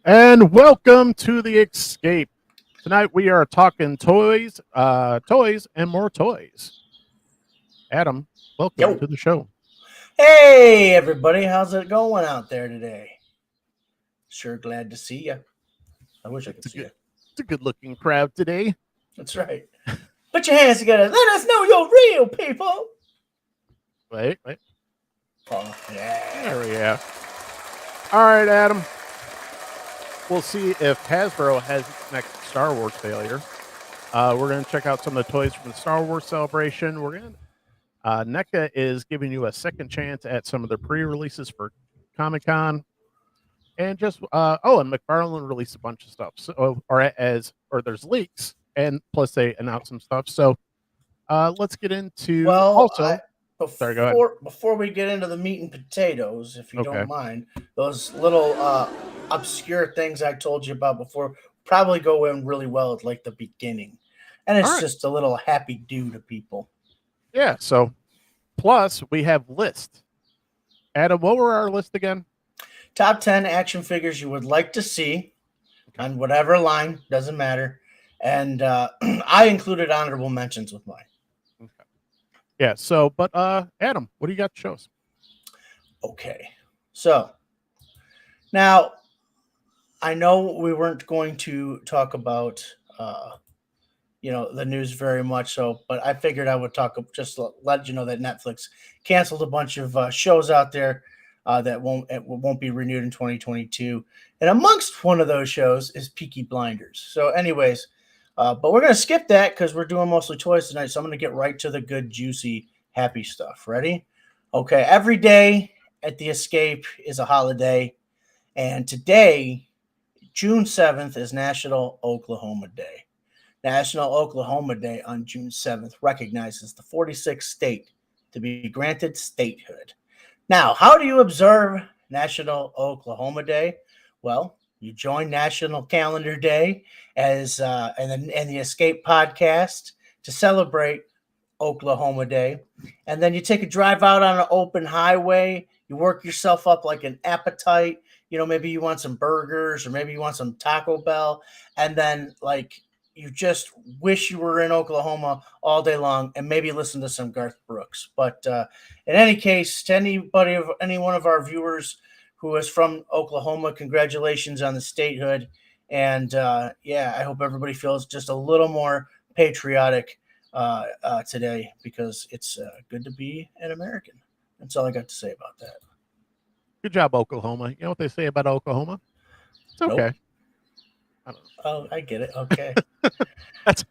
And welcome to the Escape. Tonight we are talking toys, toys, and more toys. Adam, welcome Yo. to the show. Hey, everybody. How's it going out there today? Sure glad to see you. I wish I could see you. It's a good looking crowd today. That's right. Put your hands together. Let us know you're real people. Wait. Oh, yeah. There we go. All right, Adam. We'll see if Hasbro has its next Star Wars failure. We're going to check out some of the toys from the Star Wars celebration. NECA is giving you a second chance at some of the pre-releases for Comic-Con. And and Mcfarlane released a bunch of stuff. So, or there's leaks, and plus they announced some stuff. So, let's get into. Sorry, go ahead. Before we get into the meat and potatoes, if you don't mind, those little obscure things I told you about before probably go in really well at like the beginning, and it's just a little happy do to people. Yeah. So, plus we have list. Adam, what were our list again? Top 10 action figures you would like to see on whatever line, doesn't matter. And I included honorable mentions with mine. Okay. Yeah, so, but Adam, what do you got to show us? Okay. So, now, I know we weren't going to talk about, the news very much so, but I figured I would just let you know that Netflix canceled a bunch of shows out there. That won't be renewed in 2022. And amongst one of those shows is Peaky Blinders. So anyways, but we're going to skip that because we're doing mostly toys tonight. So I'm going to get right to the good, juicy, happy stuff. Ready? Okay. Every day at the Escape is a holiday. And today, June 7th, is National Oklahoma Day. National Oklahoma Day on June 7th recognizes the 46th state to be granted statehood. Now, how do you observe National Oklahoma Day? Well, you join National Calendar Day and the Escape podcast to celebrate Oklahoma Day. And then you take a drive out on an open highway. You work yourself up like an appetite. Maybe you want some burgers or maybe you want some Taco Bell. And then you just wish you were in Oklahoma all day long and maybe listen to some Garth Brooks. But in any case, to any one of our viewers who is from Oklahoma, congratulations on the statehood. And I hope everybody feels just a little more patriotic today because it's good to be an American. That's all I got to say about that. Good job, Oklahoma. You know what they say about Oklahoma? It's okay. Nope. I don't know. Oh, I get it. Okay. That's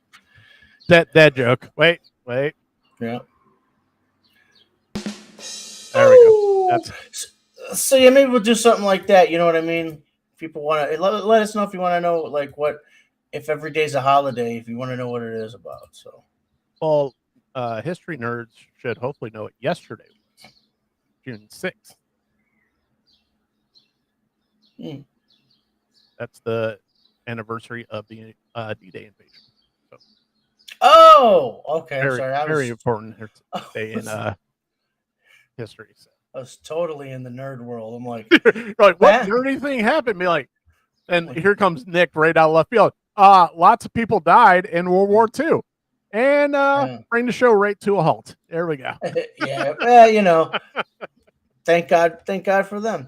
that joke. Wait. Yeah. There we go. So yeah, maybe we'll do something like that. You know what I mean? People want to let us know if you want to know if every day's a holiday. If you want to know what it is about. So, well, history nerds should hopefully know it. Yesterday was June 6th. That's the anniversary of the D-Day invasion. So. Oh, okay. Very important day in history. So. I was totally in the nerd world. I'm like, what nerdy thing happened? Be like, and here comes Nick right out of left field. Lots of people died in World War II, and bring the show right to a halt. There we go. Yeah, well, thank God for them.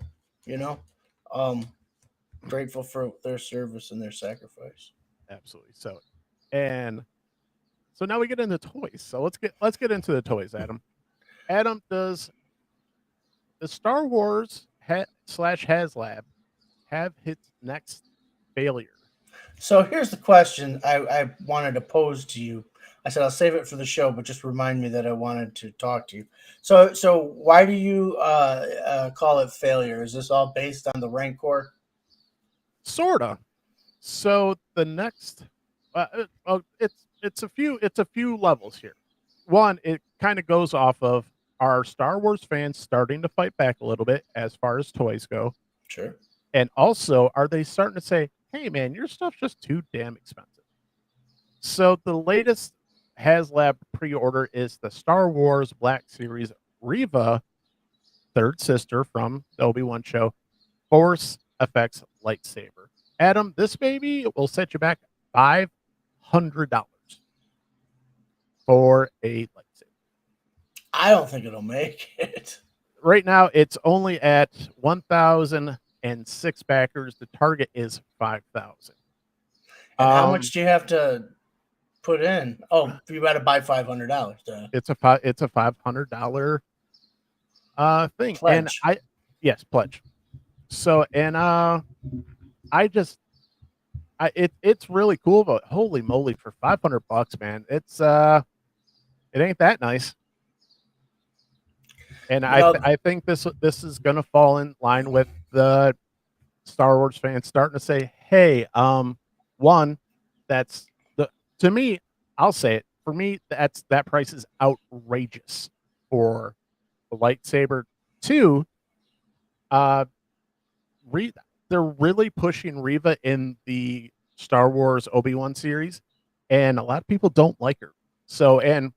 Grateful for their service and their sacrifice. Absolutely. So now we get into toys. So let's get into the toys, Adam. Adam, does the Star Wars /HasLab have its next failure? So here's the question I wanted to pose to you. I said I'll save it for the show, but just remind me that I wanted to talk to you. So why do you call it failure? Is this all based on the Rancor? Sorta. So the next, it's a few levels here. One, it kind of goes off of our Star Wars fans starting to fight back a little bit as far as toys go. Sure. And also, are they starting to say, "Hey, man, your stuff's just too damn expensive"? So the latest HasLab pre-order is the Star Wars Black Series Reva, third sister from the Obi-Wan show, Force Effects lightsaber. Adam, this baby will set you back $500 for a lightsaber. I don't think it'll make it. Right now, it's only at 1,006 backers. The target is 5,000. And how much do you have to put in? Oh, you got to buy $500. It's a $500 thing, Pledge. and pledge. So, and it's really cool, but holy moly, for $500, man, it ain't that nice. And I think this is gonna fall in line with the Star Wars fans starting to say, hey, one, that's to me, I'll say it, for me, that price is outrageous for the lightsaber. Two, they're really pushing Reva in the Star Wars Obi-Wan series, and a lot of people don't like her. So, and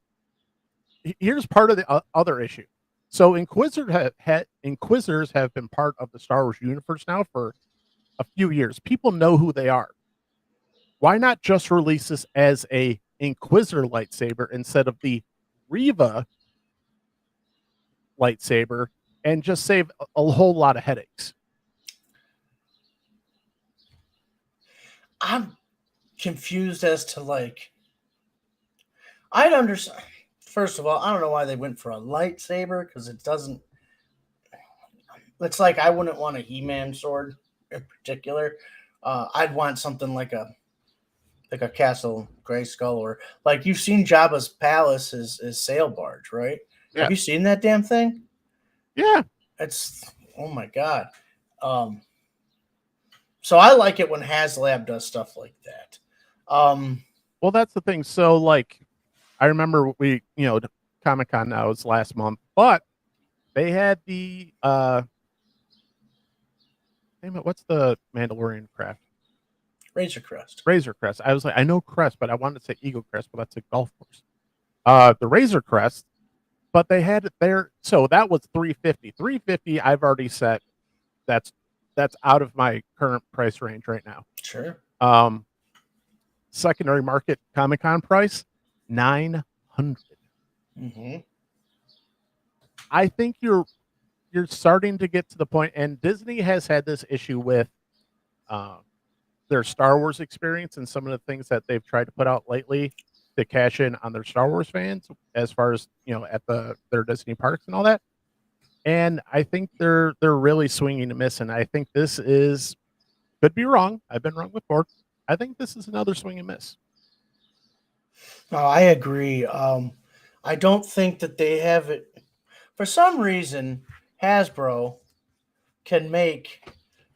here's part of the other issue. So, Inquisitors have been part of the Star Wars universe now for a few years. People know who they are. Why not just release this as a Inquisitor lightsaber instead of the Reva lightsaber and just save a whole lot of headaches? I'm confused as to I'd understand. First of all, I don't know why they went for a lightsaber because it doesn't. It's like I wouldn't want a He-Man sword in particular. I'd want something like a Castle Grayskull, or like you've seen Jabba's palace is sail barge, right? Yeah. Have you seen that damn thing? Yeah, it's oh my god. So I like it when HasLab does stuff like that. Well, that's the thing. So, like, I remember Comic-Con now is last month, but they had the what's the Mandalorian craft? Razor Crest. Razor Crest. I was like, I know Crest, but I wanted to say Eagle Crest, but that's a golf course. The Razor Crest, but they had it there. So that was $350. $350 I've already set. That's out of my current price range right now. Sure. Secondary market Comic-Con price, $900. Mm-hmm. I think you're starting to get to the point, and Disney has had this issue with their Star Wars experience and some of the things that they've tried to put out lately to cash in on their Star Wars fans, as far as at their Disney parks and all that. And I think they're really swinging a miss, and I think this could be wrong. I've been wrong before. I think this is another swing and miss. No, I agree. I don't think that they have it. For some reason, Hasbro can make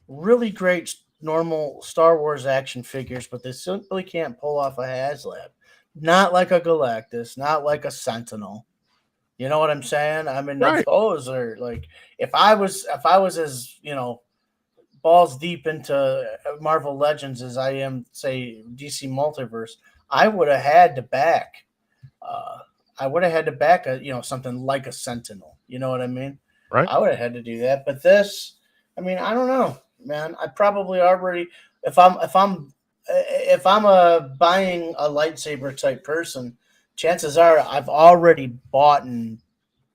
really great normal Star Wars action figures, but they simply can't pull off a HasLab. Not like a Galactus, not like a Sentinel. You know what I'm saying? I mean, Right. those are like if I was as balls deep into Marvel Legends as I am, say, DC Multiverse, I would have had to back. Something like a Sentinel. You know what I mean? Right. I would have had to do that. But this, I mean, I don't know, man. I probably already, if I'm a buying a lightsaber type person, chances are I've already bought Luke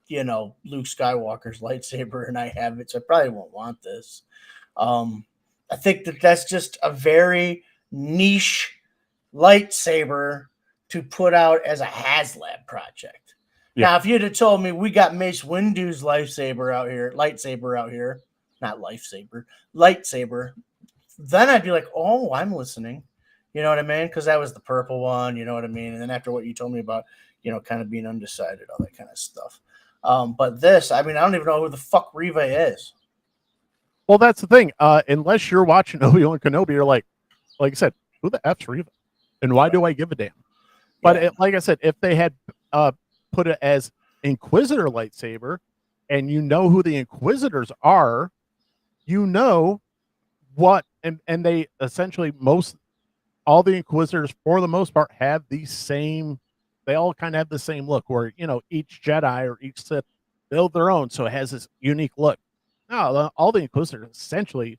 Skywalker's lightsaber and I have it, so I probably won't want this. I think that's just a very niche lightsaber to put out as a HasLab project. Yeah. Now, if you'd have told me we got Mace Windu's lightsaber out here, then I'd be like, oh, I'm listening. You know what I mean? Because that was the purple one, you know what I mean? And then after what you told me about, kind of being undecided, all that kind of stuff. But this, I mean, I don't even know who the fuck Reva is. Well, that's the thing. Unless you're watching Obi-Wan Kenobi, you're like I said, who the F's Reva? And why do I give a damn? But like I said, if they had put it as Inquisitor lightsaber, and who the Inquisitors are, what, and they essentially all the Inquisitors for the most part have the same. They all kind of have the same look, where each Jedi or each Sith build their own, so it has this unique look. No, all the Inquisitors essentially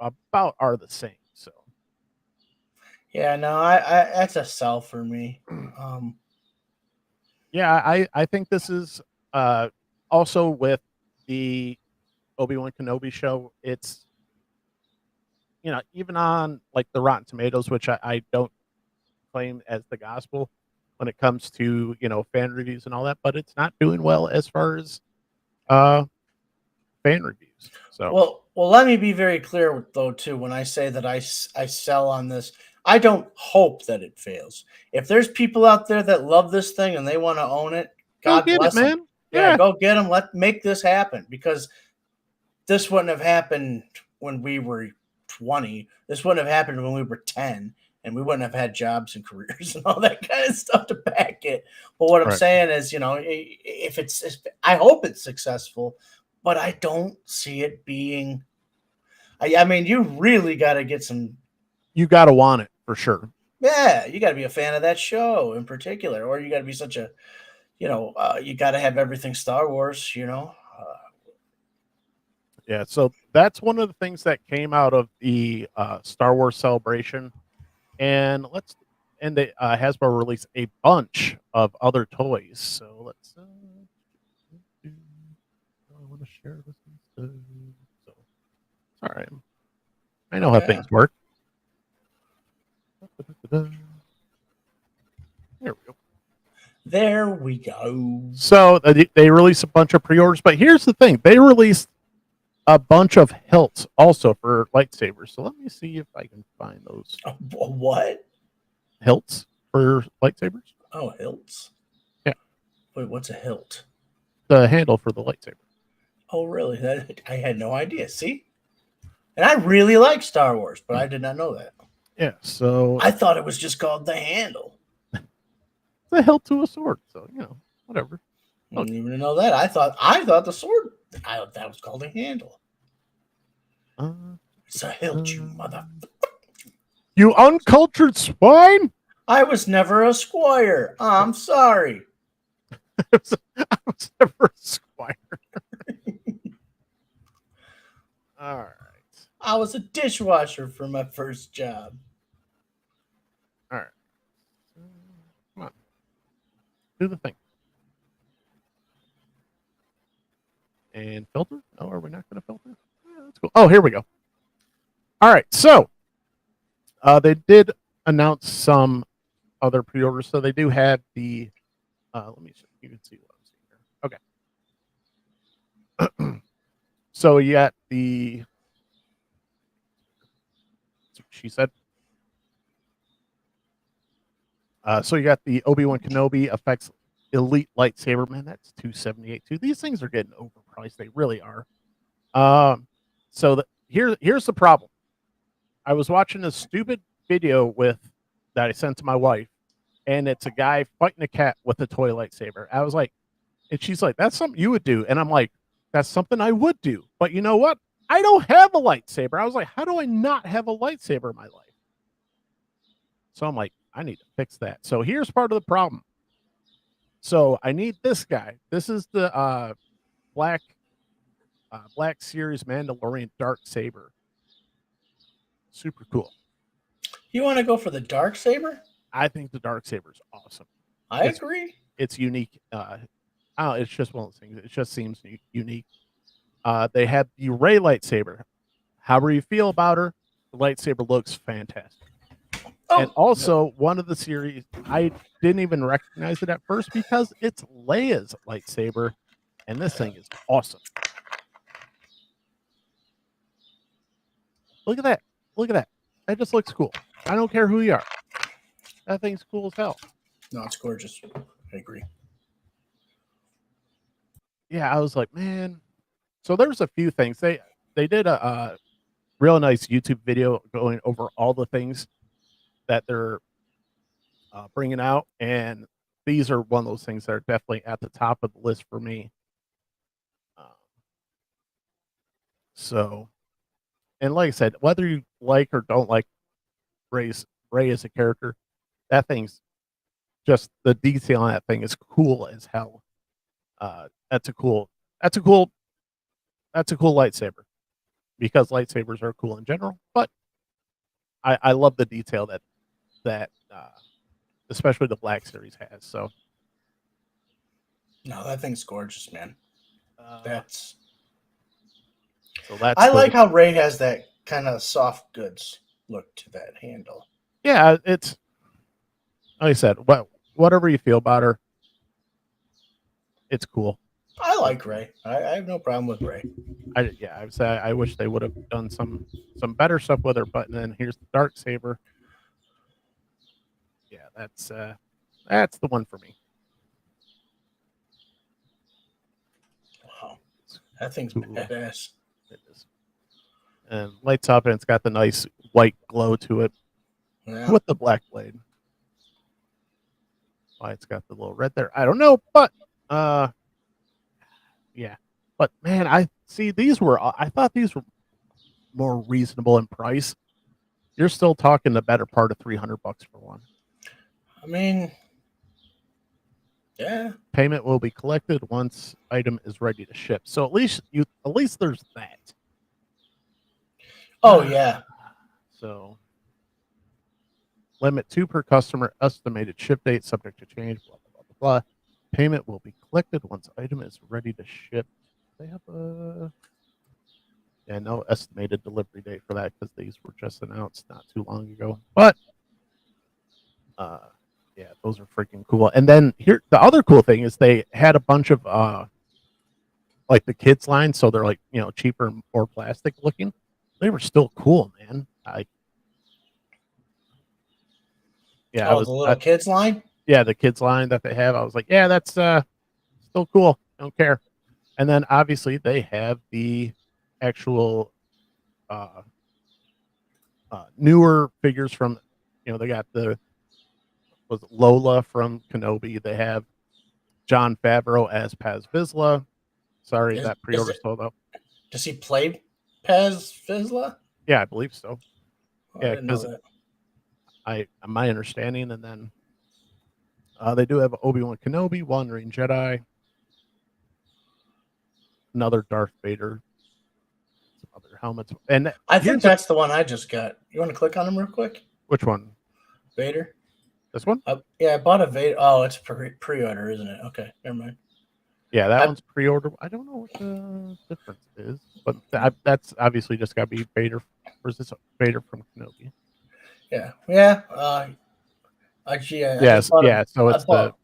about are the same. So Yeah, no, I that's a sell for me. yeah, I think this is also with the Obi-Wan Kenobi show. It's even on like the Rotten Tomatoes, which I don't claim as the gospel when it comes to fan reviews and all that, but it's not doing well as far as uh fan reviews. So Well, let me be very clear though too. When I say that I sell on this, I don't hope that it fails. If there's people out there that love this thing and they want to own it, go God get it, bless them. man. Yeah, Yeah. go get them. Let make this happen because this wouldn't have happened when we were 20. This wouldn't have happened when we were 10, and we wouldn't have had jobs and careers and all that kind of stuff to back it. But what I'm Right. saying is, if I hope it's successful, but I don't see it being. I mean, you really got to get some. You got to want it for sure. Yeah, you got to be a fan of that show in particular, or you got to be such a, you got to have everything Star Wars. Yeah, so that's one of the things that came out of the Star Wars celebration, and the Hasbro released a bunch of other toys. So let's. I want to share this instead. So, sorry, I know how Okay. things work. There we go. There we go. So they released a bunch of pre-orders, but here's the thing: they released a bunch of hilts also for lightsabers. So let me see if I can find those What? hilts for lightsabers. Oh, hilts. Yeah, Wait, what's a hilt? the handle for the lightsaber. Oh, really? I had no idea. See, and I really like Star Wars, but I did not know that. Yeah, so I thought it was just called the handle. it's a hilt to a sword. So whatever. I didn't even know that. I thought the sword. That was called a handle. Uh, It's a hilt, you mother. you uncultured swine! I was never a squire. I'm sorry. I was never a squire. All right. I was a dishwasher for my first job. All right. Come on. Do the thing. And filter? Oh, are we not going to filter? Yeah, that's cool. Oh, here we go. All right. So they did announce some other pre-orders. So they do have the. Let me see. You can see what I'm seeing here. Okay. So you got the. She said. So you got the Obi-Wan Kenobi effects elite lightsaber. Man, that's $278 too. These things are getting overpriced. They really are. Here's the problem. I was watching a stupid video that I sent to my wife, and it's a guy fighting a cat with a toy lightsaber. I was like, and she's like, "That's something you would do," and I'm like, "That's something I would do." But you know what? I don't have a lightsaber. I was like, "How do I not have a lightsaber in my life?" So I'm like, I need to fix that. So here's part of the problem. So I need this guy. This is the Black Series Mandalorian Dark Saber. Super cool. You want to go for the dark saber? I think the Dark Saber is awesome. I agree. It's unique. It's just one of those things. It just seems unique. They had the Rey lightsaber. However you feel about her, the lightsaber looks fantastic. Oh, And also, one of the series, I didn't even recognize it at first because it's Leia's lightsaber, and this thing is awesome. Look at that. Look at that. That just looks cool. I don't care who you are. That thing's cool as hell. no, it's gorgeous. I agree. Yeah, I was like, man. So there's a few things. They did a real nice YouTube video going over all the things that they're bringing out, and these are one of those things that are definitely at the top of the list for me. So, and like I said, whether you like or don't like Rey as a character, that thing's just the detail on that thing is cool as hell. That's a cool lightsaber because lightsabers are cool in general. But I love the detail that especially the Black Series has. So No, that thing's gorgeous, man. That's. So that's I like how Rey has that kind of soft goods look to that handle. Yeah, it's like I said, whatever you feel about her, it's cool. I like Rey. I have no problem with Rey. I would say I wish they would have done some better stuff with her. But then here's the dark saber. Yeah, that's the one for me. Wow, that thing's badass. It is. And lights up, and it's got the nice white glow to it with the black blade. Why it's got the little red there, I don't know, but yeah. But man, I thought these were more reasonable in price. You're still talking the better part of $300 for one. I mean, yeah. Payment will be collected once item is ready to ship. So at least there's that. Oh yeah. So limit 2 per customer, estimated ship date subject to change, blah blah blah blah. Payment will be collected once item is ready to ship. They have no estimated delivery date for that because these were just announced not too long ago. But yeah, those are freaking cool. And then here, the other cool thing is they had a bunch of like the kids line, so they're like cheaper and more plastic looking. They were still cool, man. The little kids line. Yeah, the kids line that they have. I was like, yeah, that's still cool. Don't care. And then obviously they have the actual newer figures from, they got Lola from Kenobi. They have Jon Favreau as Paz Vizsla. Sorry, that pre-order sold out. Does he play Paz Vizsla? Yeah, I believe so. Yeah, because my understanding, and then they do have Obi-Wan Kenobi, Wandering Jedi, another Darth Vader, some other helmets, and I think that's the one I just got. You want to click on him real quick? Which one? Vader. This one? Yeah, I bought a Vader. Oh, it's pre-order, isn't it? Okay, never mind. Yeah, that one's pre-order. I don't know what the difference is, but that's obviously just got to be Vader. Or is this Vader from Kenobi? Yeah. Actually, So it's the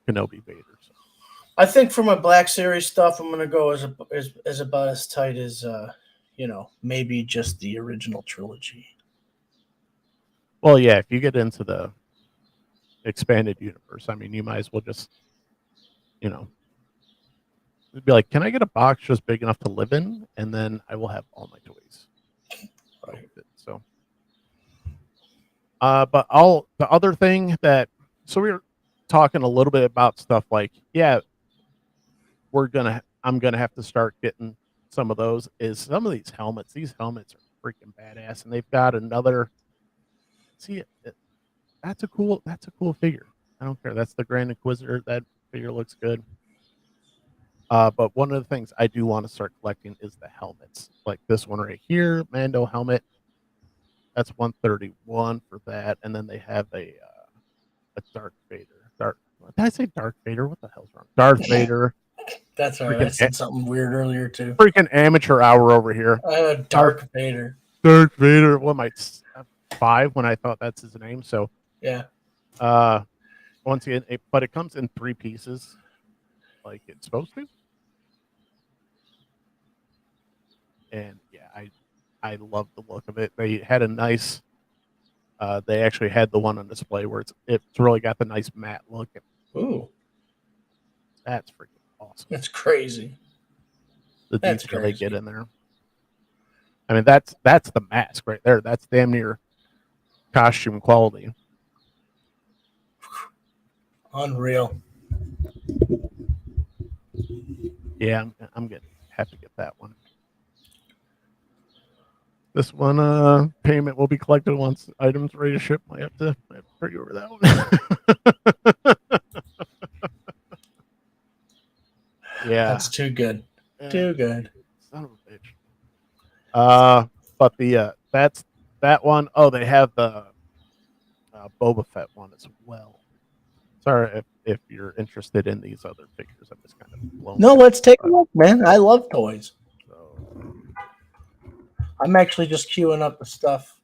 Kenobi Vader. So. I think for my Black Series stuff, I'm gonna go as about as tight as maybe just the original trilogy. Well, yeah, if you get into the expanded universe, I mean, you might as well just, it'd be like, can I get a box just big enough to live in, and then I will have all my toys. Right. So, but the other thing so we were talking a little bit about stuff like, yeah, I'm gonna have to start getting some of those. Is some of these helmets? These helmets are freaking badass, and they've got another. See, that's a cool figure. I don't care. That's the Grand Inquisitor. That figure looks good. But one of the things I do want to start collecting is the helmets, like this one right here, Mando helmet. That's 131 for that, and then they have a Darth Vader. Did I say Darth Vader? What the hell's wrong? Darth Vader. That's all right. I said something weird earlier too. Freaking amateur hour over here. Darth Vader. Darth Vader. What am I, 5 when I thought that's his name? So yeah. Once again, but it comes in 3 pieces, like it's supposed to. And yeah, I love the look of it. They had a nice. They actually had the one on display where it's really got the nice matte look. Ooh, that's freaking awesome. That's crazy. The detail they get in there. I mean, that's the mask right there. That's damn near costume quality. Unreal. Yeah, I'm gonna have to get that one. This one, payment will be collected once items ready to ship. I have to pre-order that one. Yeah, that's too good. Too good. Son of a bitch. But that's that one. Oh, they have the Boba Fett one as well. Sorry if you're interested in these other figures. I'm just kind of blown. No, let's take a look, man. I love toys. So, I'm actually just queuing up the stuff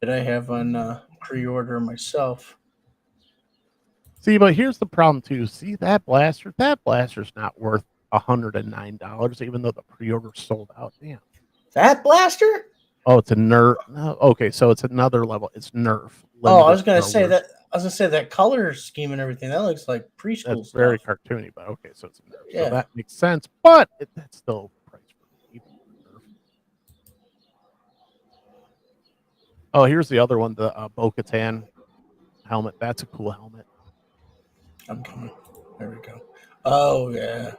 that I have on pre-order myself. see, but here's the problem too. See that blaster? That blaster's not worth $109, even though the pre-order sold out. Damn. That blaster? Oh, it's a Nerf. No, okay, so it's another level. It's Nerf. Oh, I was Limited gonna Star say Wars. that. I was gonna say that color scheme and everything. That looks like preschool That's stuff. very cartoony, but okay, so it's a Nerf. Yeah. So that makes sense, but that's still price for even for Nerf. Oh, here's the other one, the Bo-Katan helmet. That's a cool helmet. I'm coming. There we go. Oh yeah.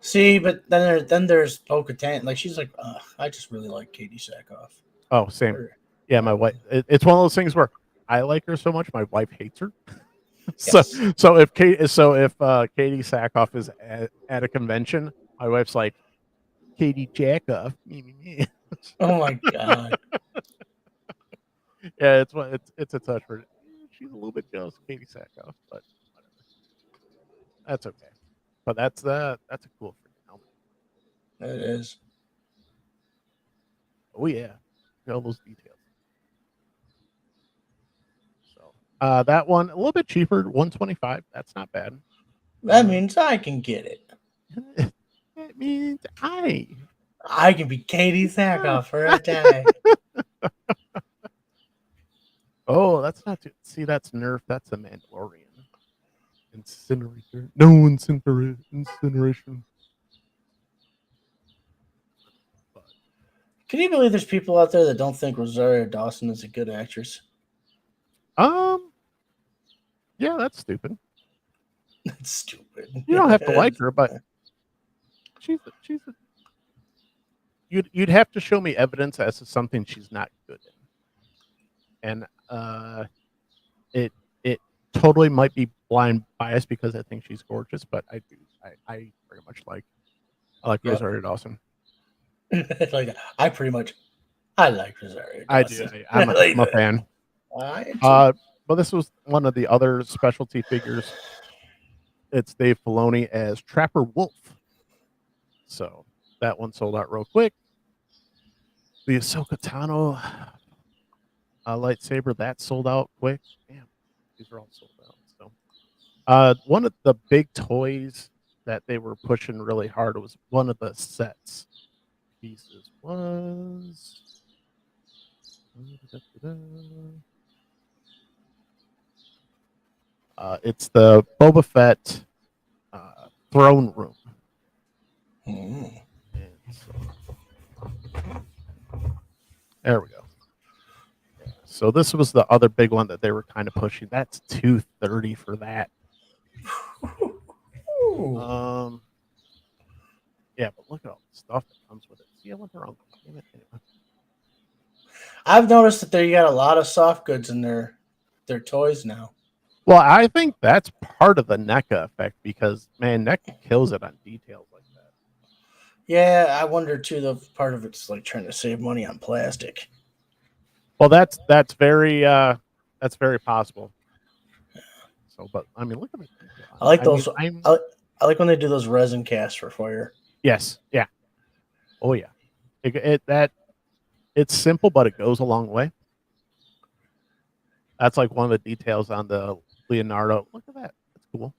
See, but then there's Bo-Katan. Like she's like, I just really like Katie Sackhoff. Oh, same. Yeah, my wife. It's one of those things where I like her so much, my wife hates her. Yes. so if Katie Sackhoff is at a convention, my wife's like, Katie Jackoff. Oh my god. Yeah, it's a touch for. She's a little bit jealous of Katie Sackhoff, but whatever. That's okay. But that's a cool freaking helmet. It is. Oh yeah, all those details. So that one a little bit cheaper, 125. That's not bad. That means I can get it. That means I can be Katie Sackhoff for a day. Oh, that's not too. See, that's Nerf. That's a Mandalorian. Incinerator. No incineration. Can you believe there's people out there that don't think Rosario Dawson is a good actress? Yeah, that's stupid. That's stupid. You don't have to like her, but she's a, you'd have to show me evidence as to something she's not good in. And it totally might be blind bias because I think she's gorgeous, but I very much like Rosario Dawson. Like I like Rosario Dawson. I do. I'm a fan. But this was one of the other specialty figures. It's Dave Filoni as Trapper Wolf. So that one sold out real quick. The Ahsoka Tano lightsaber, that sold out quick. Damn, these are all sold out. So one of the big toys that they were pushing really hard was one of the sets pieces was it's the Boba Fett throne room. There we go. So this was the other big one that they were kind of pushing. That's $230 for that. Yeah, but look at all the stuff that comes with it. See, I went the wrong way. Damn it. Anyway. I've noticed that they got a lot of soft goods in their toys now. Well, I think that's part of the NECA effect because man, NECA kills it on details like that. Yeah, I wonder too. The part of it's like trying to save money on plastic. Well, that's very possible. So, but I mean, look at it. I like those. I like when they do those resin casts for fire. Yes. Yeah. Oh yeah. It's simple, but it goes a long way. That's like one of the details on the Leonardo. Look at that. That's cool.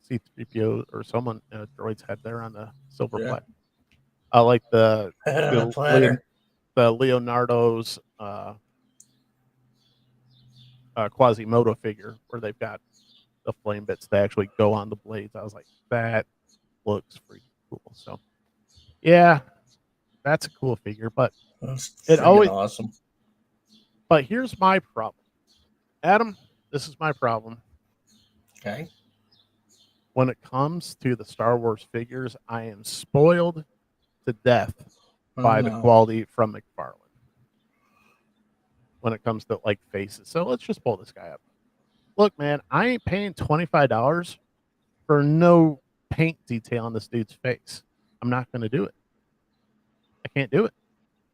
C-3PO or someone droid's head there on the silver plaque. I like the Leonardo's Quasimodo figure where they've got the flame bits that actually go on the blades. I was like, that looks freaking cool. So yeah, that's a cool figure, but it always awesome. But here's my problem. Adam, this is my problem. Okay. When it comes to the Star Wars figures, I am spoiled to death by the quality from Mcfarlane. When it comes to like faces. So let's just pull this guy up. Look, man, I ain't paying $25 for no paint detail on this dude's face. I'm not going to do it. I can't do it.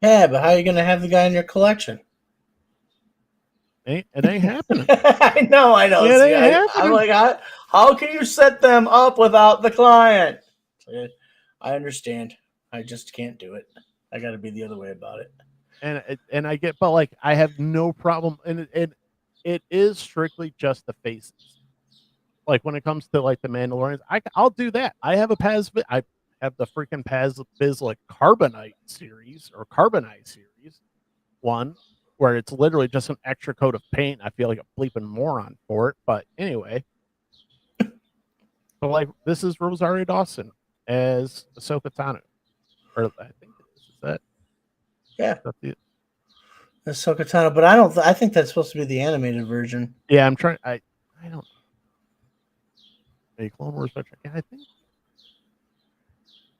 Yeah, but how are you going to have the guy in your collection? It ain't happening. I know. It See, ain't I'm happening. like, how can you set them up without the client? I understand. I just can't do it. I got to be the other way about it. And I get, but like I have no problem, and it is strictly just the faces. Like when it comes to like the Mandalorians, I'll do that. I have a I have the freaking Paz Vizsla Carbonite series or Carbonite series one where it's literally just an extra coat of paint. I feel like a bleeping moron for it, but anyway. So like this is Rosario Dawson as Ahsoka Tano, or I think it is. Is that Yeah, that's the, that's Sokatano, but I don't. I think that's supposed to be the animated version. yeah? I'm trying. I don't. A Clone Wars veteran. Yeah, I think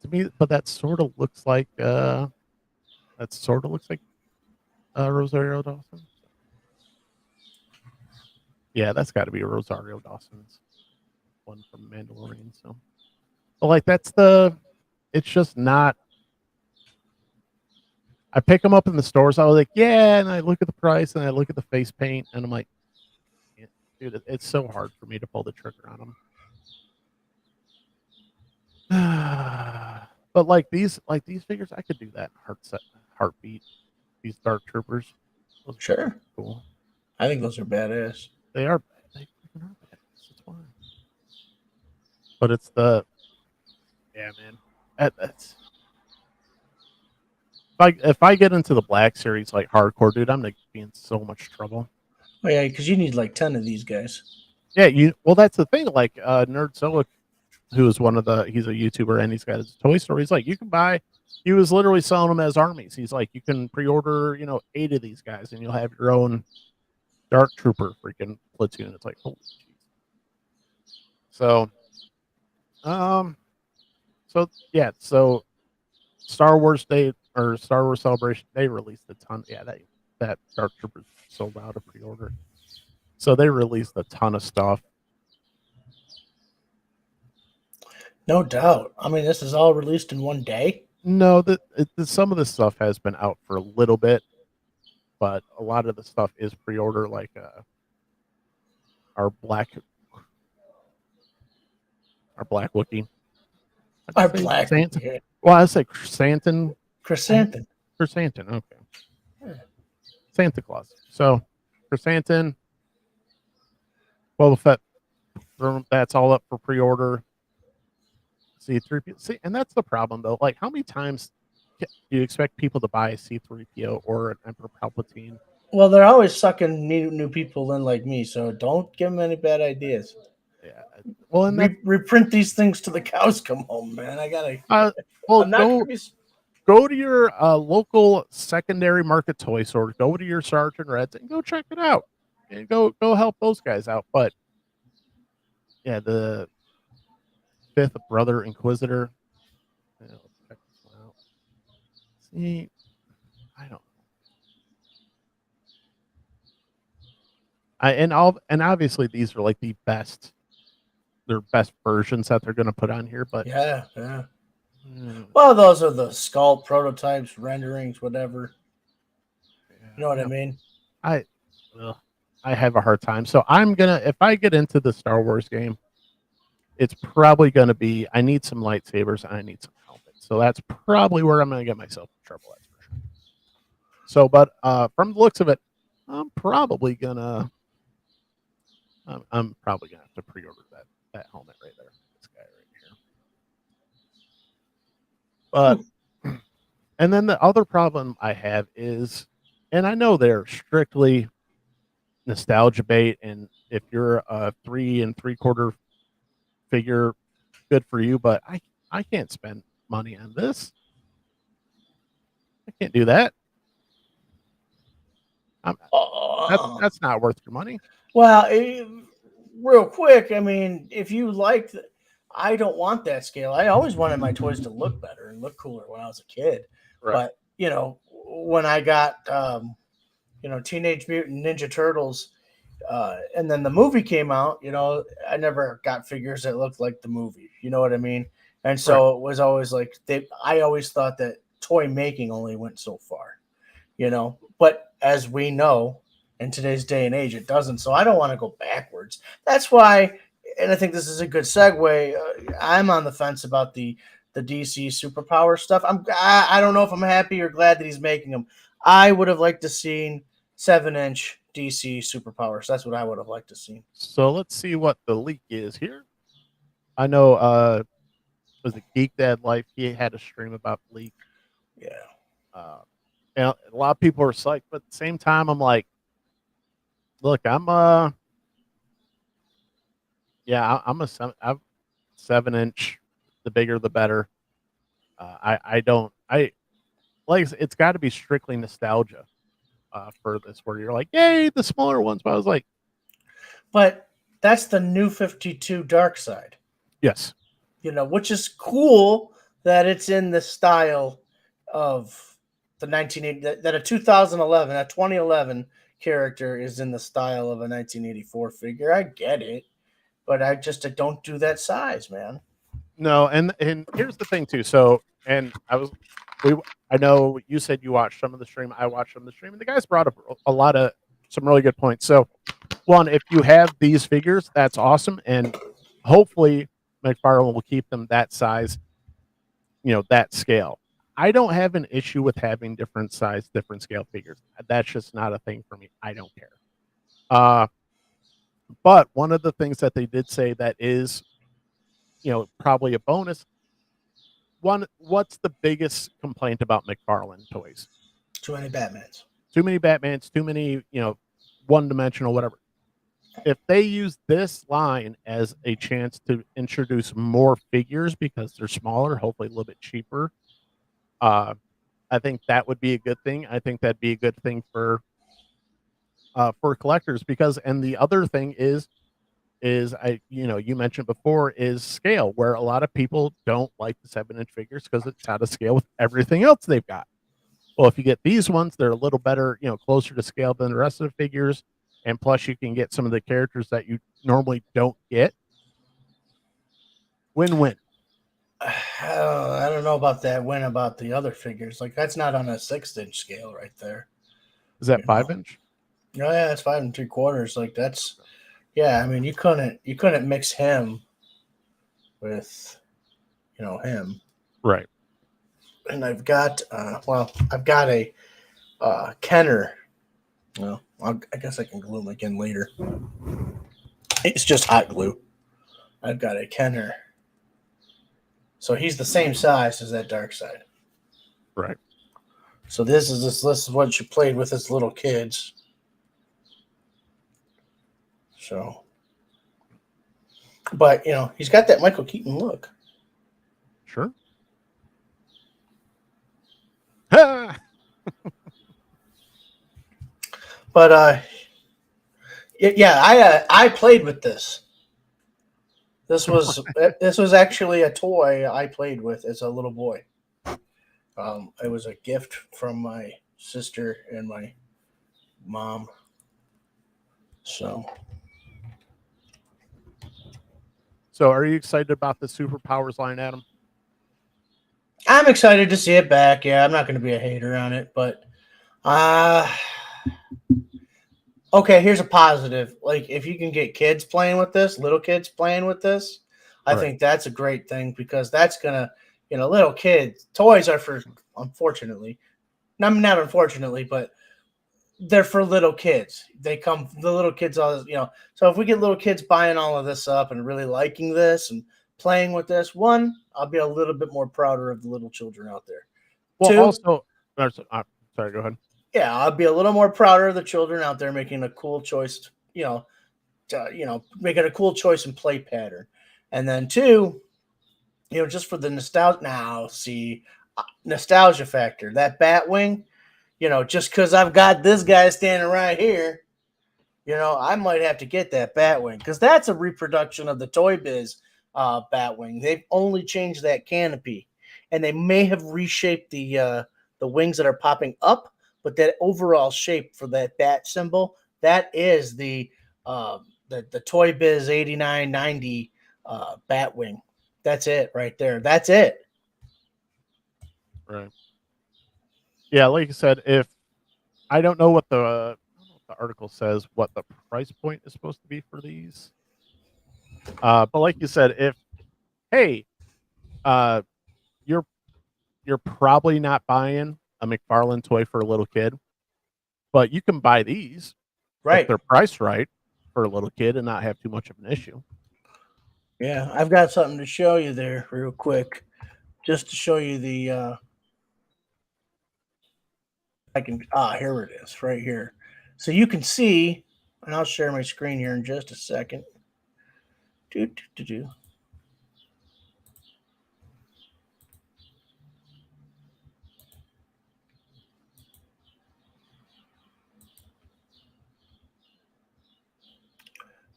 to me, but that sort of looks like Rosario Dawson. Yeah, that's got to be Rosario Dawson's one from Mandalorian. So, but like it's just not. I pick them up in the stores. I was like, yeah, and I look at the price and I look at the face paint, and I'm like, yeah, dude, it's so hard for me to pull the trigger on them. But like these figures, I could do that heartbeat. These Dark Troopers, those Sure, cool. I think those are badass. They are. They freaking are badass. That's why. But it's the yeah, man. That's if I get into the Black Series like hardcore, dude, I'm gonna be in so much trouble. Oh yeah, because you need like 10 of these guys. Yeah, well, that's the thing. Like Nerdzilla, who is he's a YouTuber and he's got his toy store. He's like, you can buy. He was literally selling them as armies. He's like, you can pre-order, 8 of these guys, and you'll have your own Dark Trooper freaking platoon. It's like, holy jeez. So, so yeah, so Star Wars Day or Star Wars Celebration, they released a ton. Yeah, that Dark Trooper sold out of pre-order. So they released a ton of stuff. No doubt. I mean, this is all released in one day. No, some of the stuff has been out for a little bit, but a lot of the stuff is pre-order. Like our black Wookiee. Our black. Santa. Yeah. Well, I say Chrysanthemum. Chrysanthemum. Chrysanthemum. Okay. Yeah. Santa Claus. So Chrysanthemum. Boba Fett. That's all up for pre-order. C3PO. See, and that's the problem though. Like, how many times do you expect people to buy a C3PO or an Emperor Palpatine? Well, they're always sucking new people in like me, so don't give them any bad ideas. Yeah. Well, and reprint these things till the cows come home, man. I gotta. well, I'm not gonna be. Go to your local secondary market toy store. Go to your Sergeant Reds and go check it out, and go help those guys out. But yeah, the 5th Brother Inquisitor. Yeah, let's check this one out. See, I don't. And obviously these are like their best versions that they're going to put on here. But yeah. Well, those are the sculpt prototypes, renderings, whatever. Yeah, you know what I mean? I have a hard time. So if I get into the Star Wars game, it's probably going to be I need some lightsabers and I need some helmets. So that's probably where I'm going to get myself in trouble. That's for sure. So, but from the looks of it, I'm probably gonna have to pre-order that helmet right there. This guy right here. But and then the other problem I have is, and I know they're strictly nostalgia bait, and if you're a 3 3/4 figure, good for you. But I can't spend money on this. I can't do that. That's not worth your money. Well, real quick, I mean, if you like, I don't want that scale. I always wanted my toys to look better and look cooler when I was a kid. Right. But when I got Teenage Mutant Ninja Turtles, and then the movie came out, I never got figures that looked like the movie. You know what I mean? And so it was always like I always thought that toy making only went so far, But as we know, in today's day and age, it doesn't. So I don't want to go backwards. That's why, and I think this is a good segue. I'm on the fence about the DC superpower stuff. I don't know if I'm happy or glad that he's making them. I would have liked to seen 7-inch DC superpowers. That's what I would have liked to see. So let's see what the leak is here. I know was it Geek Dad Life? He had a stream about leak. Yeah. And a lot of people are psyched, but at the same time, I'm like, look, I'm I'm a 7-inch. The bigger, the better. I don't. I like. It's got to be strictly nostalgia for this, where you're like, yay, the smaller ones. But I was like, but that's the new 52 Dark Side. Yes. Which is cool that it's in the style of the 1980, that a 2011, a 2011 character is in the style of a 1984 figure. I get it, but I don't do that size, man. No, and here's the thing too. So, and I know you said you watched some of the stream. I watched some of the stream, and the guys brought up a lot of some really good points. So, one, if you have these figures, that's awesome, and hopefully Mcfarlane will keep them that size, that scale. I don't have an issue with having different size, different scale figures. That's just not a thing for me. I don't care. But one of the things that they did say that is, probably a bonus. What's the biggest complaint about Mcfarlane toys? Too many Batmans. Too many Batmans, too many, one-dimensional, whatever. If they use this line as a chance to introduce more figures because they're smaller, hopefully a little bit cheaper, I think that would be a good thing. I think that'd be a good thing for collectors because, and the other thing is you mentioned before is scale, where a lot of people don't like the 7-inch figures because it's out of scale with everything else they've got. Well, if you get these ones, they're a little better, closer to scale than the rest of the figures. And plus you can get some of the characters that you normally don't get. Win-win. I don't know about that win about the other figures. Like that's not on a 6-inch scale right there. Is that 5-inch? Oh yeah, that's 5 3/4. Like that's, yeah. I mean, you couldn't mix him with, him. Right. And I've got, I've got a Kenner. Well, I guess I can glue him again later. It's just hot glue. I've got a Kenner. So he's the same size as that Dark Side. Right. So this is what you played with as little kids. So, but he's got that Michael Keaton look. Sure. But yeah, I played with this. This was actually a toy I played with as a little boy. It was a gift from my sister and my mom. So are you excited about the Superpowers line, Adam? I'm excited to see it back. Yeah, I'm not going to be a hater on it, but okay, here's a positive. Like if you can get kids playing with this, little kids playing with this, I think that's a great thing because that's gonna, little kids. Toys are for, unfortunately, not unfortunately, but they're for little kids. The little kids all, So if we get little kids buying all of this up and really liking this and playing with this, I'll be a little bit more prouder of the little children out there. Well, also, sorry, go ahead. Yeah, I'll be a little more prouder of the children out there making a cool choice, making a cool choice and play pattern. And then 2, just for the nostalgia factor, that Batwing, just because I've got this guy standing right here, I might have to get that Batwing because that's a reproduction of the Toy Biz Batwing. They've only changed that canopy, and they may have reshaped the wings that are popping up, but that overall shape for that bat symbol, that is the Toy Biz 8990 Batwing. That's it right there. That's it. Right. Yeah, like you said, if I don't know what the article says, what the price point is supposed to be for these. But like you said, if hey, uh, you're probably not buying a McFarlane toy for a little kid, but you can buy these if Right. they're priced right for a little kid and not have too much of an issue. Yeah, I've got something to show you there real quick, just to show you the. I can here it is right here, so you can see, and I'll share my screen here in just a second. Do.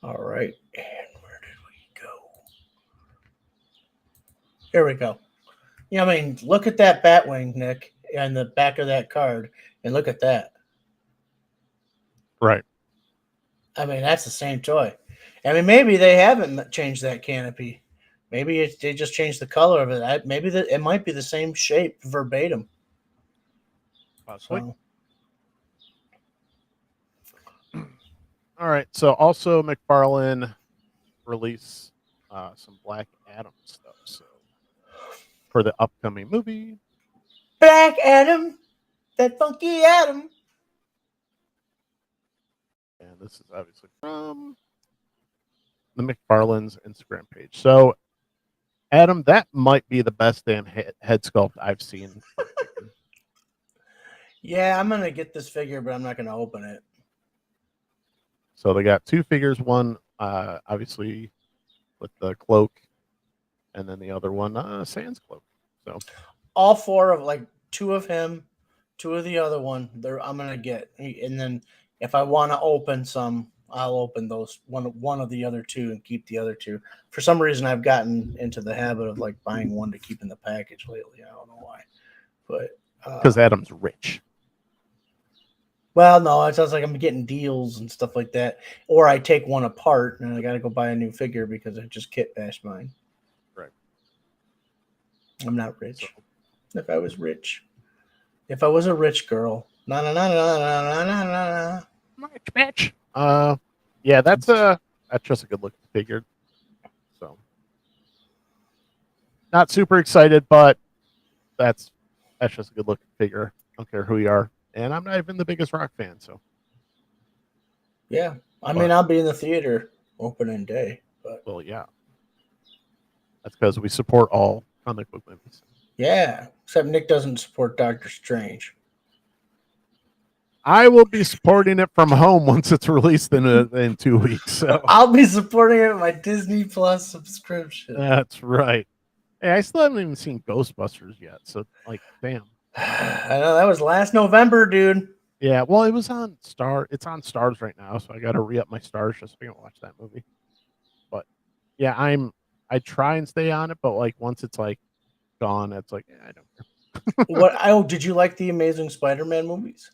All right, and where did we go? Here we go. Yeah, I mean, look at that Batwing, Nick, and the back of that card, and look at that. Right. I mean, that's the same toy. I mean, maybe they haven't changed that canopy. Maybe they just changed the color of it. Maybe it might be the same shape verbatim. Possibly. So, all right. So also McFarlane released some Black Adam stuff. So for the upcoming movie, Black Adam, that funky Adam. and this is obviously from the McFarlane's Instagram page. So Adam, that might be the best damn head sculpt I've seen. Yeah, I'm gonna get this figure, but I'm not gonna open it. So they got two figures, one obviously with the cloak, and then the other one Sans cloak. So all four of like two of him, two of the other one. I'm gonna get, and then if I want to open some, I'll open those one of the other two and keep the other two. For some reason, I've gotten into the habit of like buying one to keep in the package lately. I don't know why, but because Adam's rich. Well, no, it sounds like I'm getting deals and stuff like that, or I take one apart and I got to go buy a new figure because I just kit bashed mine. Right. I'm not rich. So, if I was rich, if I was a rich girl, na na na na na na na na. Rich bitch. Yeah, that's just a good looking figure. So not super excited, but that's just a good looking figure. I don't care who you are. And I'm not even the biggest rock fan, so yeah. I mean, I'll be in the theater opening day, but well, yeah, that's because we support all comic book movies. Yeah, except Nick doesn't support Doctor Strange. I will be supporting it from home once it's released in 2 weeks. So I'll be supporting it with my Disney Plus subscription. That's right. Hey, I still haven't even seen Ghostbusters yet. So, like, damn. I know that was last November, dude. Yeah, well, it was on Star. It's on Stars right now, so I got to re-up my Stars just so I can watch that movie. But yeah, I try and stay on it, but like once it's like gone, it's like I don't care. What? Oh, did you like the Amazing Spider-Man movies?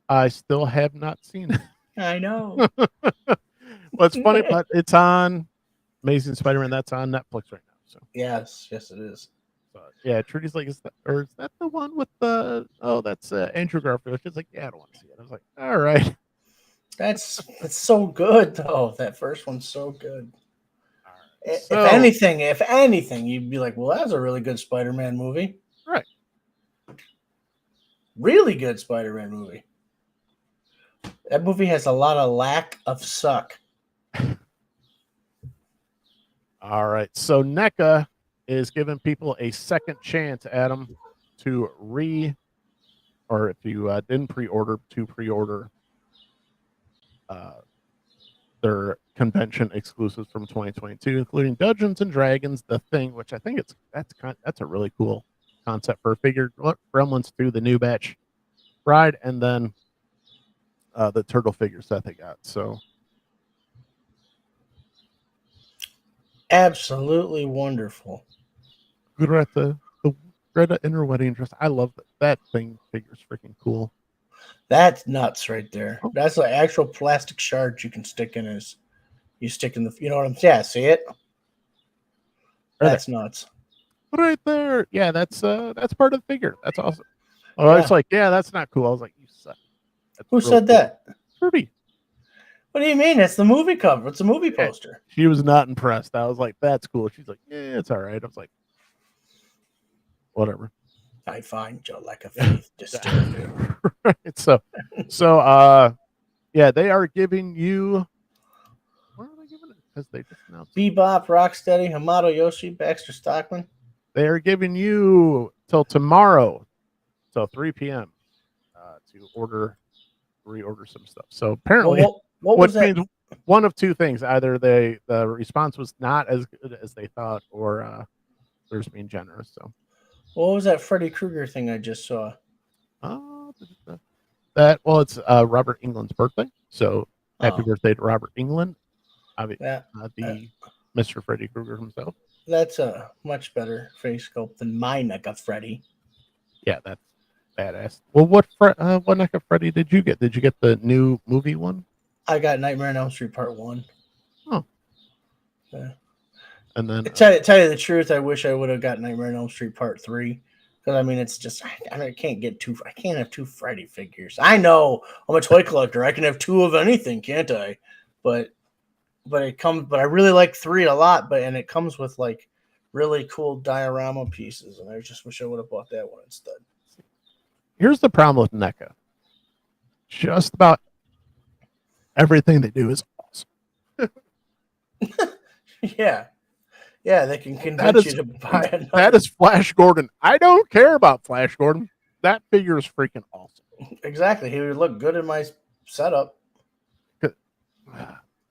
I still have not seen it. I know. Well, it's funny, but it's on Amazing Spider-Man. That's on Netflix right now. So yes, it is. But yeah, Trudy's like, is that the one with the? Oh, that's Andrew Garfield. She's like, yeah, I don't want to see it. I was like, all right. That's so good though. That first one's so good. Right. If anything, you'd be like, well, that's a really good Spider-Man movie. Right. Really good Spider-Man movie. That movie has a lot of lack of suck. All right. So NECA is giving people a second chance, Adam, to or if you didn't pre-order, to pre-order their convention exclusives from 2022, including Dungeons and Dragons, The Thing, which I think that's a really cool concept for a figure. Gremlins 2, the new batch ride, and then the turtle figures that they got. So absolutely wonderful. Greta in her wedding dress. I love that thing. Figure's freaking cool. That's nuts right there. That's an actual plastic shard you can stick in you know what I'm saying? Yeah, see it? That's nuts. Right there. Yeah, that's part of the figure. That's awesome. Oh, I Yeah. was like, yeah, that's not cool. I was like, you suck. That's Who real said cool. that? Kirby. What do you mean? It's the movie cover. It's a movie poster. She was not impressed. I was like, that's cool. She's like, yeah, it's all right. I was like, whatever. I find your lack of faith disturbing. Right. So, yeah, they are giving you. What are they giving it? Because they just announced it. Bebop, Rocksteady, Hamato Yoshi, Baxter Stockman. They are giving you till tomorrow, till 3 p.m. To reorder some stuff. So apparently, What was that? means one of two things: either the response was not as good as they thought, or they're just being generous. So, What was that Freddy Krueger thing I just saw? It's Robert England's birthday. So happy birthday to Robert England, the Mr. Freddy Krueger himself. That's a much better face sculpt than my NECA Freddy. Yeah, that's badass. Well, what NECA Freddy did you get? Did you get the new movie one? I got Nightmare on Elm Street Part 1. Oh. Yeah. And then tell you the truth, I wish I would have got Nightmare on Elm Street Part 3. Because I mean, it's just I can't have two Freddy figures. I know I'm a toy collector. I can have two of anything, can't I? But I really like 3 a lot. And it comes with like really cool diorama pieces, and I just wish I would have bought that one instead. Here's the problem with NECA. Just about everything they do is awesome. Yeah, they can convince you to buy another. That is Flash Gordon. I don't care about Flash Gordon. That figure is freaking awesome. Exactly. He would look good in my setup.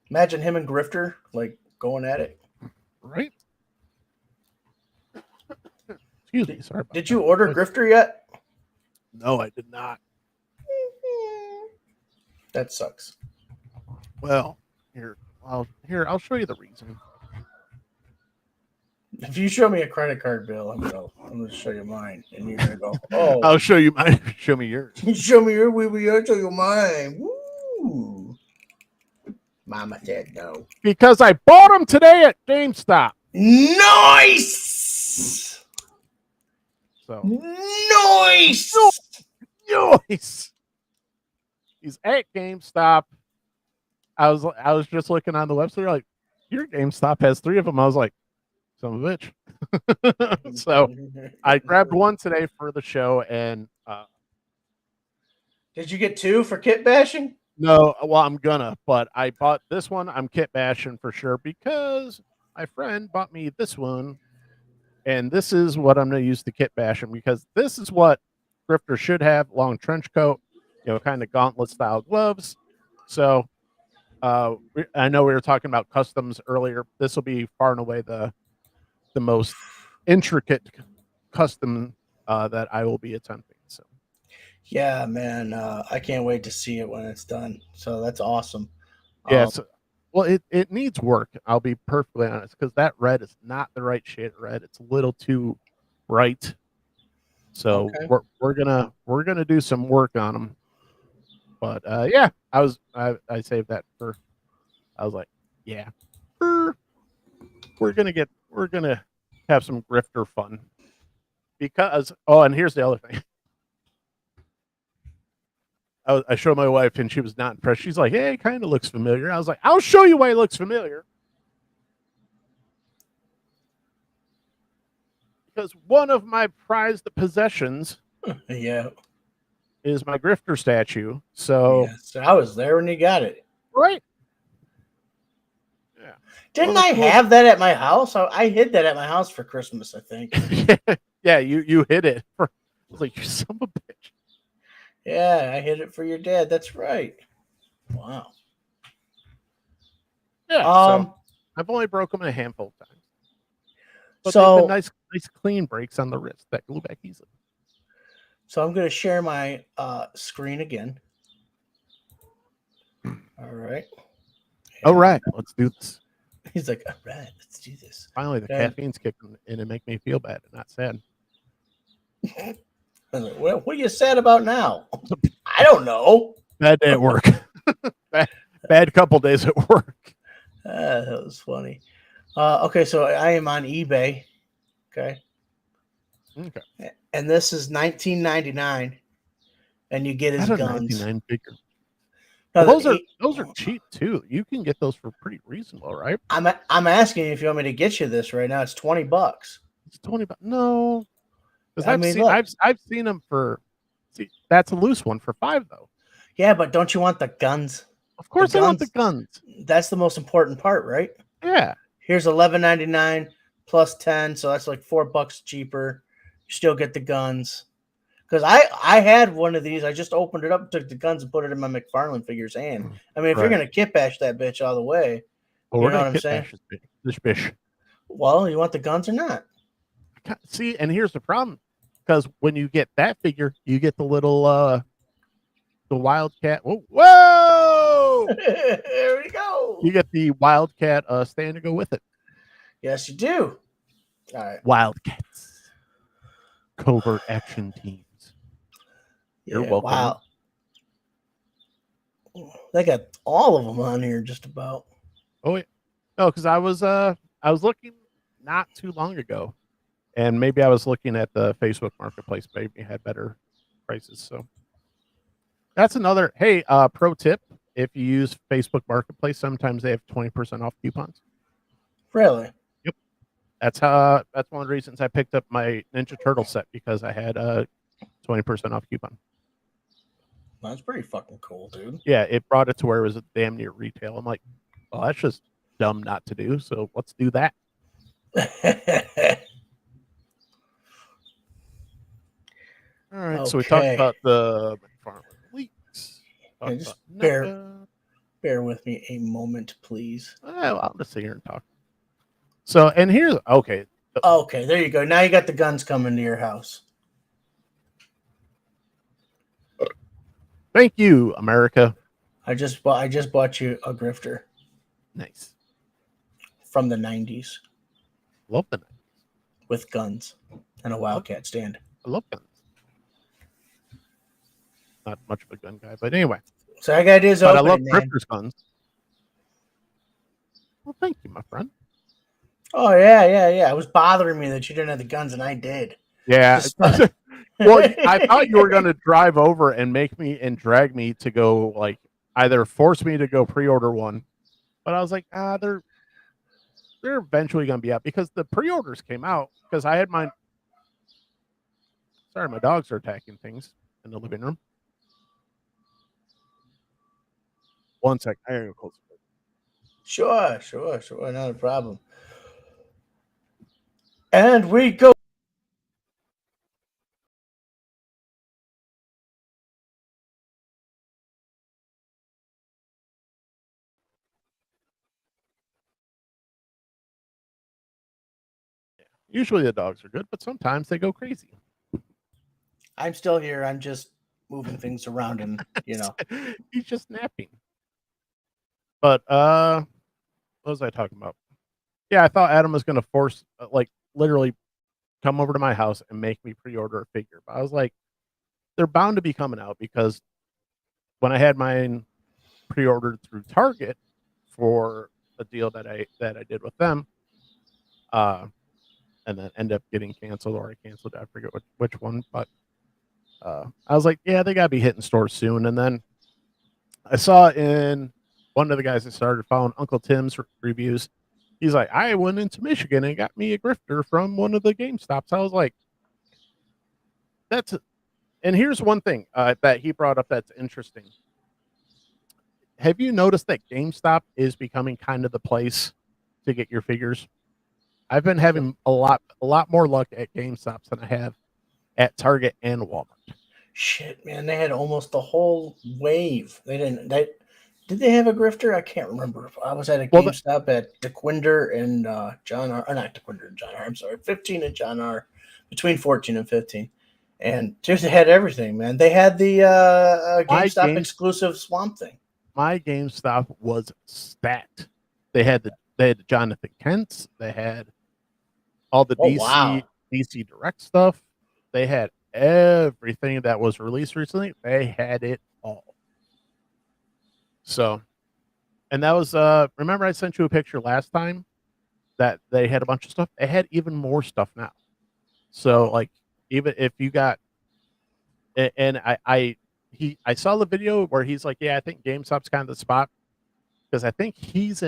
Imagine him and Grifter like going at it. Right? Excuse me. Sorry. Did you order Grifter yet? No, I did not. That sucks. Well, I'll show you the reason. If you show me a credit card bill, I'm gonna show you mine, and you're gonna go, "Oh, I'll show you mine. Show me yours. You show me your I'll show you mine." Woo! Mama said no because I bought them today at GameStop. Nice. So nice. He's at GameStop. I was just looking on the website. Like, your GameStop has 3 of them. I was like, son of a bitch. So I grabbed one today for the show, and did you get 2 for kit bashing? No, well, I'm gonna, but I bought this one. I'm kit bashing for sure because my friend bought me this one, and this is what I'm gonna use to kit bashing because this is what Grifter should have: long trench coat, kind of gauntlet style gloves. So I know we were talking about customs earlier. This will be far and away the most intricate custom that I will be attempting. So, yeah, man, I can't wait to see it when it's done. So that's awesome. Yes, well, it needs work. I'll be perfectly honest because that red is not the right shade of red. It's a little too bright. So we're gonna do some work on them. But yeah, I saved that for. I was like, yeah, we're gonna have some Grifter fun because and here's the other thing. I showed my wife and she was not impressed. She's like, hey, it kind of looks familiar. I was like, I'll show you why it looks familiar. Because one of my prized possessions is my Grifter statue. So I was there when you got it. Right. Yeah. Didn't I have that at my house? I hid that at my house for Christmas, I think. Yeah, you hid it. I was like, you son of a bitch. Yeah, I hid it for your dad. That's right. Wow. Yeah. So I've only broken them a handful of times. But they've been nice clean breaks on the wrist that glue back easily. So I'm going to share my screen again. All right. All right. Let's do this. He's like, all right, let's do this. Finally, the caffeine's kicking in and make me feel bad and not sad. Well, what are you sad about now? I don't know. Bad day at work. bad couple days at work. That was funny. Okay, so I am on eBay. Okay, Okay. and this is $19.99, and you get his At a guns. 99 figure. No, Well, those are cheap too. You can get those for pretty reasonable, right? I'm asking you if you want me to get you this right now. It's $20. It's 20 bucks. No, because I I've mean, seen look, I've seen them for. See, that's a loose one for 5 though. yeah, but don't you want the guns? Of The course, I want the guns. guns. That's the most important part, right? Yeah. Here's $11.99 plus 10, so that's like $4 cheaper. You still get the guns. Because I had one of these. I just opened it up, took the guns, and put it in my Mcfarlane figure's hand. I mean, if you're Right. gonna kit bash that bitch all the way, Well, you we're know gonna what I'm kit saying? bash this bitch. Well, you want the guns or not? See, and here's the problem, because when you get that figure, you get the little the Wildcat. Whoa! There we go. You get the Wildcat stand to go with it. Yes, you do. All right. Wildcats, covert action teams. You're Yeah. welcome. Wow. They got all of them on here, just about. Oh yeah. No, because I was looking not too long ago, and maybe I was looking at the Facebook Marketplace. Maybe had better prices. So that's another. Hey, pro tip: if you use Facebook Marketplace, sometimes they have 20% off coupons. Really? Yep. That's one of the reasons I picked up my Ninja Turtle set, because I had a 20% off coupon. That's pretty fucking cool, dude. Yeah, it brought it to where it was damn near retail. I'm like, well, that's just dumb not to do. So let's do that. All right. So we talked Okay. about the Mcfarlane leaks. Yeah, Talked just about bear with me a moment, please. well, I'll just sit here and talk. So, and here's okay. Okay, there you go. Now you got the guns coming to your house. Thank you, America. I just bought you a grifter Nice. from the 90s Love the with guns and a Wildcat stand. I love guns. Not much of a gun guy, but anyway. So I got his But I opening, love man. Grifter's guns. Well, thank you, my friend. Oh yeah. It was bothering me that you didn't have the guns and I did. Yeah. Just- Well, I thought you were going to drive over and make me and drag me to go, like, either force me to go pre-order one, but I was like, they're eventually going to be out, because the pre-orders came out, because I had mine. Sorry, my dogs are attacking things in the living room. One sec. I gotta go close the door. Sure. Not a problem. And we go. Usually the dogs are good, but sometimes they go crazy. I'm still here. I'm just moving things around and, He's just napping. But what was I talking about? Yeah, I thought Adam was going to force, like, literally come over to my house and make me pre-order a figure. But I was like, they're bound to be coming out, because when I had mine pre-ordered through Target for a deal that I did with them, and then end up getting canceled, or I canceled. I forget which one, but I was like, yeah, they gotta be hitting stores soon. And then I saw in one of the guys that started following Uncle Tim's reviews, he's like, I went into Michigan and got me a grifter from one of the GameStops. I was like, and here's one thing that he brought up that's interesting. Have you noticed that GameStop is becoming kind of the place to get your figures? I've been having a lot more luck at GameStops than I have at Target and Walmart. Shit, man, they had almost the whole wave. They didn't. Did they have a grifter? I can't remember. I was at a GameStop at DeQuinder and John R. Not DeQuinder and John R. I'm sorry, 15 and John R. Between 14 and 15, and just they had everything, man. They had the GameStop exclusive Swamp Thing. My GameStop was stacked. They had the Jonathan Kents. They had all the DC Direct stuff. They had everything that was released recently. They had it all. So, and that was remember I sent you a picture last time that they had a bunch of stuff. They had even more stuff now. So like, even if you got, and I saw the video where he's like, yeah, I think GameStop's kind of the spot because I think he's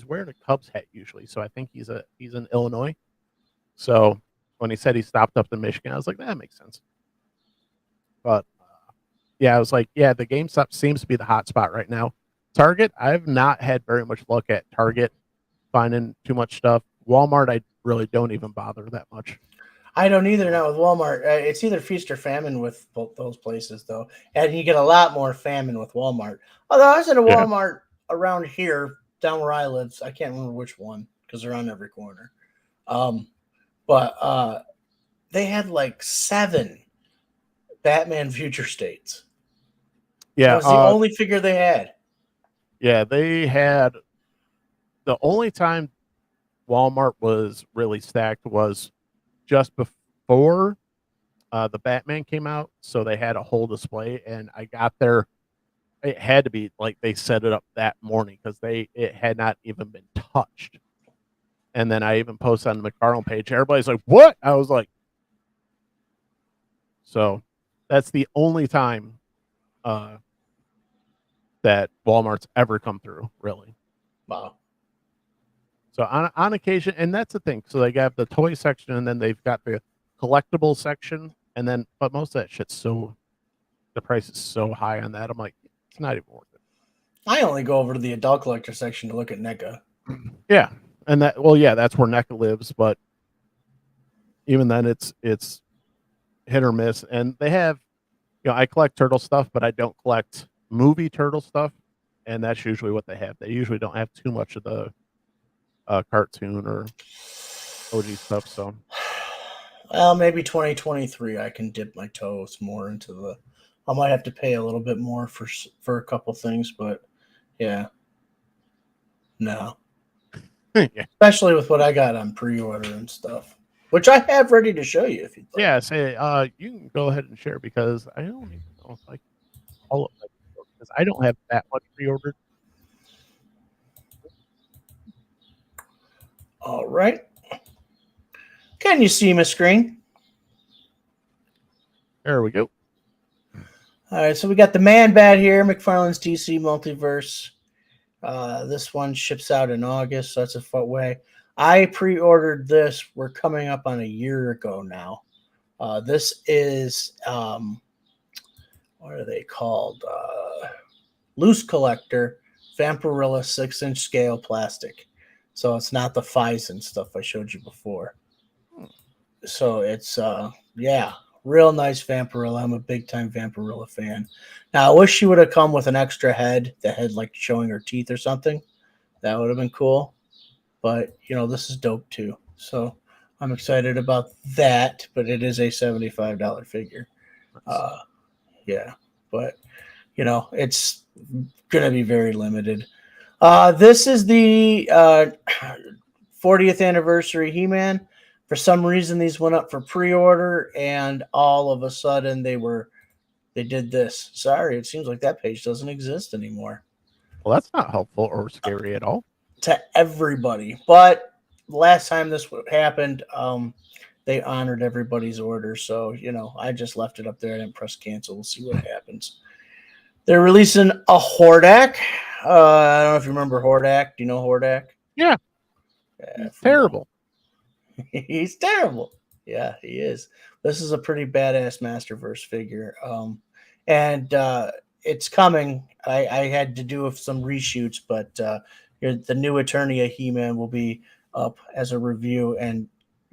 wearing a Cubs hat usually, so I think he's in Illinois. So when he said he stopped up in Michigan, I was like, that makes sense. But yeah, I was like, yeah, the GameStop seems to be the hot spot right now. Target, I've not had very much luck at Target finding too much stuff. Walmart, I really don't even bother that much. I don't either now with Walmart. It's either feast or famine with both those places, though. And you get a lot more famine with Walmart. Although I was at a Walmart around here, down where I live. I can't remember which one because they're on every corner. But they had like 7 Batman Future States. Yeah. That was the only figure they had. Yeah, they had the only time Walmart was really stacked was just before the Batman came out. So they had a whole display, and I got there. It had to be like they set it up that morning because it had not even been touched. And then I even posted on the Mcfarlane page. Everybody's like, "What?" I was like, so that's the only time that Walmart's ever come through, really. Wow. So on occasion, and that's the thing. So they got the toy section, and then they've got the collectible section, and then but most of that shit's the price is so high on that. I'm like, it's not even worth it. I only go over to the adult collector section to look at NECA. Yeah, and that's where NECA lives. But even then, it's hit or miss. And they have, I collect turtle stuff, but I don't collect movie turtle stuff, and that's usually what they have. They usually don't have too much of the cartoon or OG stuff. So, well, maybe 2023 I can dip my toes more into the. I might have to pay a little bit more for a couple things, but yeah, no. Yeah. Especially with what I got on pre-order and stuff, which I have ready to show you if you'd like. Yeah, say you can go ahead and share because I don't even know if I can all of it because I don't have that much pre-ordered. All right. Can you see my screen? There we go. All right, so we got the Man Bat here, McFarlane's DC Multiverse. This one ships out in August, so that's a foot way. I pre-ordered this. We're coming up on a year ago now. This is, what are they called? Loose Collector, Vampirilla 6-inch scale plastic. So it's not the Phison stuff I showed you before. So it's, yeah, real nice Vampirilla. I'm a big-time Vampirilla fan. Now, I wish she would have come with an extra head, the head like showing her teeth or something. That would have been cool. But, this is dope too. So I'm excited about that, but it is a $75 figure. Yeah, but, it's going to be very limited. This is the 40th anniversary He-Man. For some reason, these went up for pre-order, and all of a sudden they did this. Sorry, it seems like that page doesn't exist anymore. Well, that's not helpful or scary at all. To everybody. But last time this happened, they honored everybody's order. So, I just left it up there. I didn't press cancel. We'll see what happens. They're releasing a Hordak. I don't know if you remember Hordak. Do you know Hordak? Yeah. Terrible. He's terrible. Yeah, he is. This is a pretty badass Masterverse figure. And it's coming. I had to do some reshoots, but the new Eternia He-Man will be up as a review. And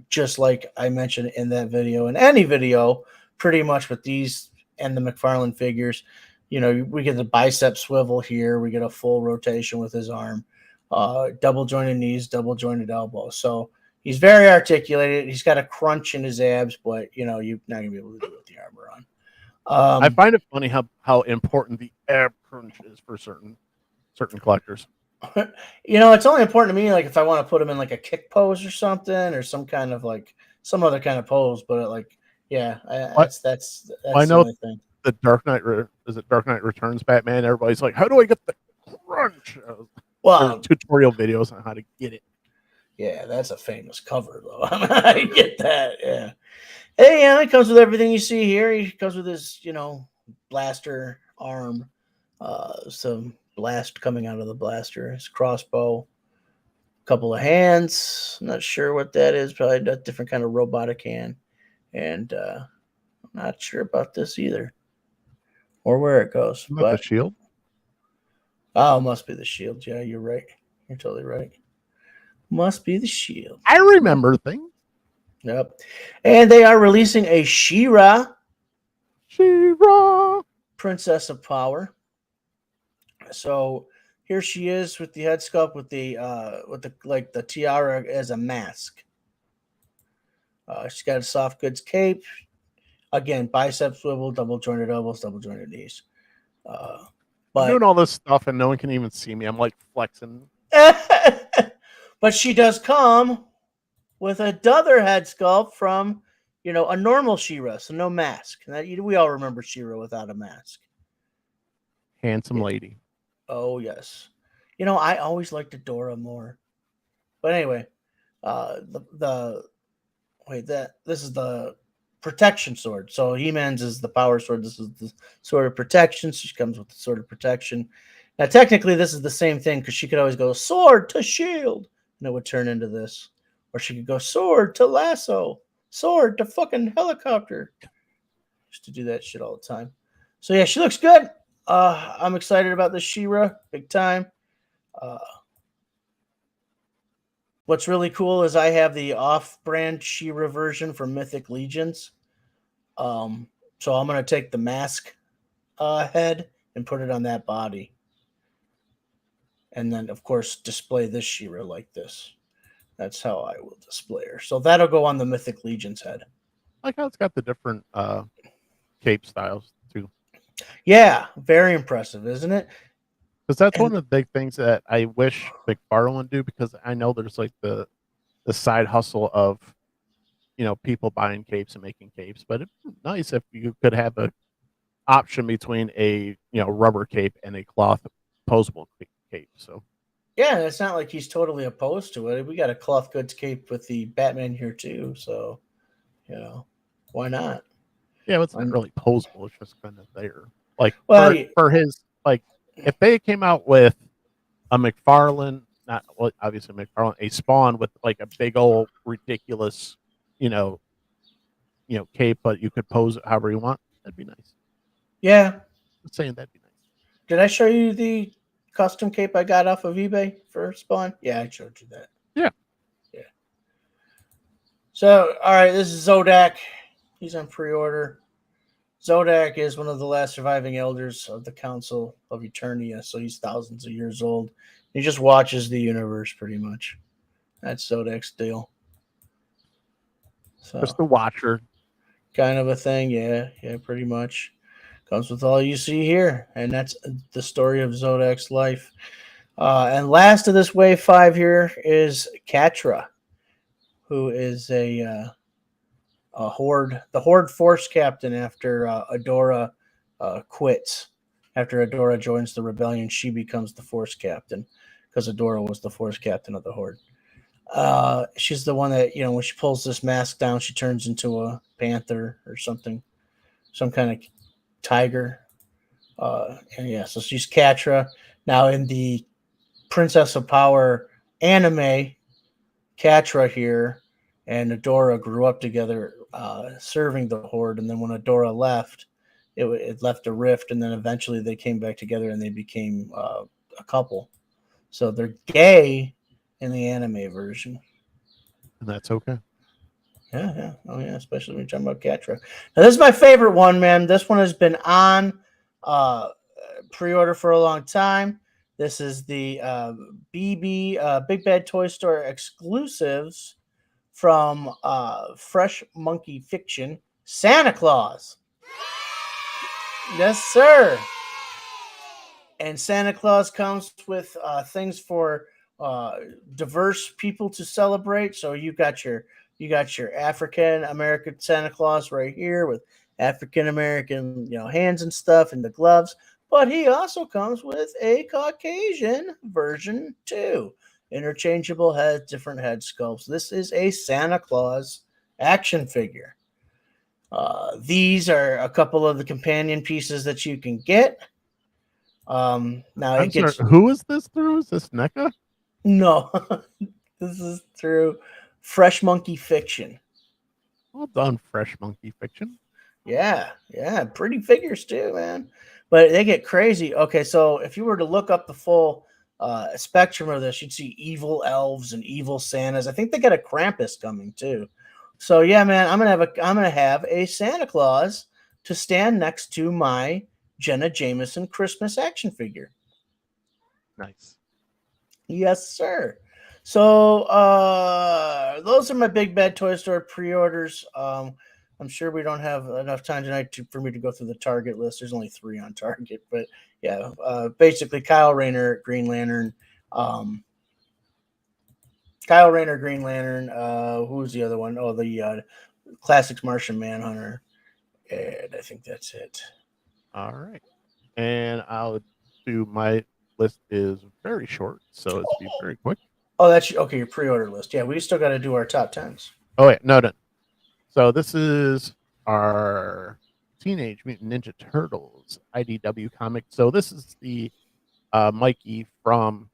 just like I mentioned in that video, in any video, pretty much with these and the McFarlane figures, we get the bicep swivel here. We get a full rotation with his arm, double jointed knees, double jointed elbows. So he's very articulated. He's got a crunch in his abs, but you're not gonna be able to do it with the armor on. I find it funny how important the ab crunch is for certain collectors. It's only important to me like if I want to put him in like a kick pose or something, or some kind of like some other kind of pose. But that's I know the only thing. The Dark Knight is it Dark Knight Returns Batman? Everybody's like, how do I get the crunch? Well, tutorial videos on how to get it. Yeah, that's a famous cover, though. I get that. Yeah. Hey, yeah, it comes with everything you see here. He comes with his, blaster arm, some blast coming out of the blaster, his crossbow, couple of hands. Not sure what that is. Probably a different kind of robotic hand. And I'm not sure about this either or where it goes. Not the But shield. oh, must be the shield. Yeah, you're right. You're totally right. Must be the shield. I remember things. Yep. And they are releasing a She-Ra, She-Ra. Princess of Power. So here she is with the head sculpt with the tiara as a mask. She's got a soft goods cape. Again, bicep swivel, double jointed elbows, double jointed knees. I'm But doing all this stuff and no one can even see me. I'm like flexing. but she does come with another head sculpt from a normal She-Ra, so no mask. We all remember She-Ra without a mask. Handsome Yeah. lady. Oh yes, I always liked Adora more. But anyway, this is the protection sword. So He-Man's is the power sword. This is the sword of protection. So she comes with the sword of protection. Now, technically, this is the same thing because she could always go sword to shield, and it would turn into this. Or she could go sword to lasso, sword to fucking helicopter. Used to do that shit all the time. So yeah, she looks good. I'm excited about this She-Ra, big time. What's really cool is I have the off-brand She-Ra version from Mythic Legions. So I'm gonna take the mask head and put it on that body, and then of course display this She-Ra like this. That's how I will display her. So that'll go on the Mythic Legions head. Like how it's got the different cape styles too. Yeah, very impressive, isn't it? Because that's And one of the big things that I wish Mcfarlane would do, because I know there's like the side hustle of people buying capes and making capes, but it'd be nice if you could have a option between a rubber cape and a cloth posable cape. So yeah, it's not like he's totally opposed to it. We got a cloth goods cape with the Batman here too, so why not? yeah, it's not really posable. It's just kind of there. Like Well, for his, like, if they came out with a Mcfarlane, not well, obviously Mcfarlane, a Spawn with like a big old ridiculous, you know, cape, but you could pose it however you want. That'd be nice. yeah. I'm saying that'd be nice. Did I show you the custom cape I got off of eBay for Spawn? Yeah, I showed you that. Yeah. Yeah. So, all right, this is Zodak. He's on pre-order. Zodak is one of the last surviving elders of the Council of Eternia, so he's thousands of years old. He just watches the universe, pretty much. That's Zodak's deal. So, Just the watcher. kind of a thing, yeah, pretty much. Comes with all you see here, and that's the story of Zodak's life. And last of this wave 5 here is Catra, who is a Horde, the Horde force captain after Adora quits. After Adora joins the rebellion, she becomes the force captain because Adora was the force captain of the Horde. She's the one that, when she pulls this mask down, she turns into a panther or something, some kind of tiger. And yeah, so she's Catra. Now in the Princess of Power anime, Catra here and Adora grew up together, serving the Horde. And then when Adora left, it left a rift, and then eventually they came back together and they became a couple. So they're gay in the anime version. And that's okay. Yeah. Oh, yeah, especially when you're talking about Catra. Now, this is my favorite one, man. This one has been on pre-order for a long time. This is the Big Bad Toy Store exclusives from Fresh Monkey Fiction, Santa Claus. Yes, sir. And Santa Claus comes with things for diverse people to celebrate. So you got your African American Santa Claus right here with African American hands and stuff and the gloves. But he also comes with a Caucasian version too. interchangeable heads, different head sculpts. This is a Santa Claus action figure. These are a couple of the companion pieces that you can get. Now I'm sorry, who is this through? Is this NECA? No, this is through Fresh Monkey Fiction. Well done, Fresh Monkey Fiction. Yeah, pretty figures too, man. But they get crazy. Okay, so if you were to look up the full spectrum of this, you'd see evil elves and evil Santas. I think they got a Krampus coming too. So yeah, man, I'm gonna have a Santa Claus to stand next to my Jenna Jameson Christmas action figure. Nice. Yes, sir. So those are my Big Bad Toy Store pre-orders. I'm sure we don't have enough time tonight for me to go through the Target list. There's only 3 on Target, but yeah, basically Kyle Rayner, Green Lantern. Kyle Rayner, Green Lantern. Who's the other one? Oh, the Classics Martian Manhunter. And I think that's it. All right. And I'll do my list is very short, so it's be very quick. Oh, that's okay. Your pre-order list. Yeah, we still got to do our top 10s. Oh wait, no. So this is our Teenage Mutant Ninja Turtles IDW comic. So this is the Mikey from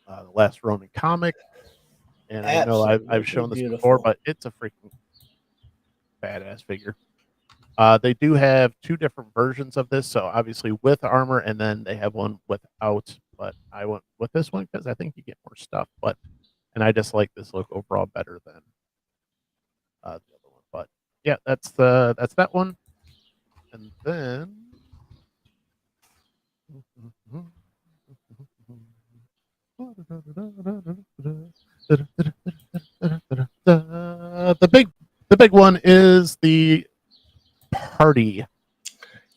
the Last Ronin comic, and I know I've shown this before, but it's a freaking badass figure. They do have 2 different versions of this, so obviously with armor, and then they have one without. But I went with this one because I think you get more stuff. And I just like this look overall better than the other one. But yeah, that's that one. And then the big one is the party.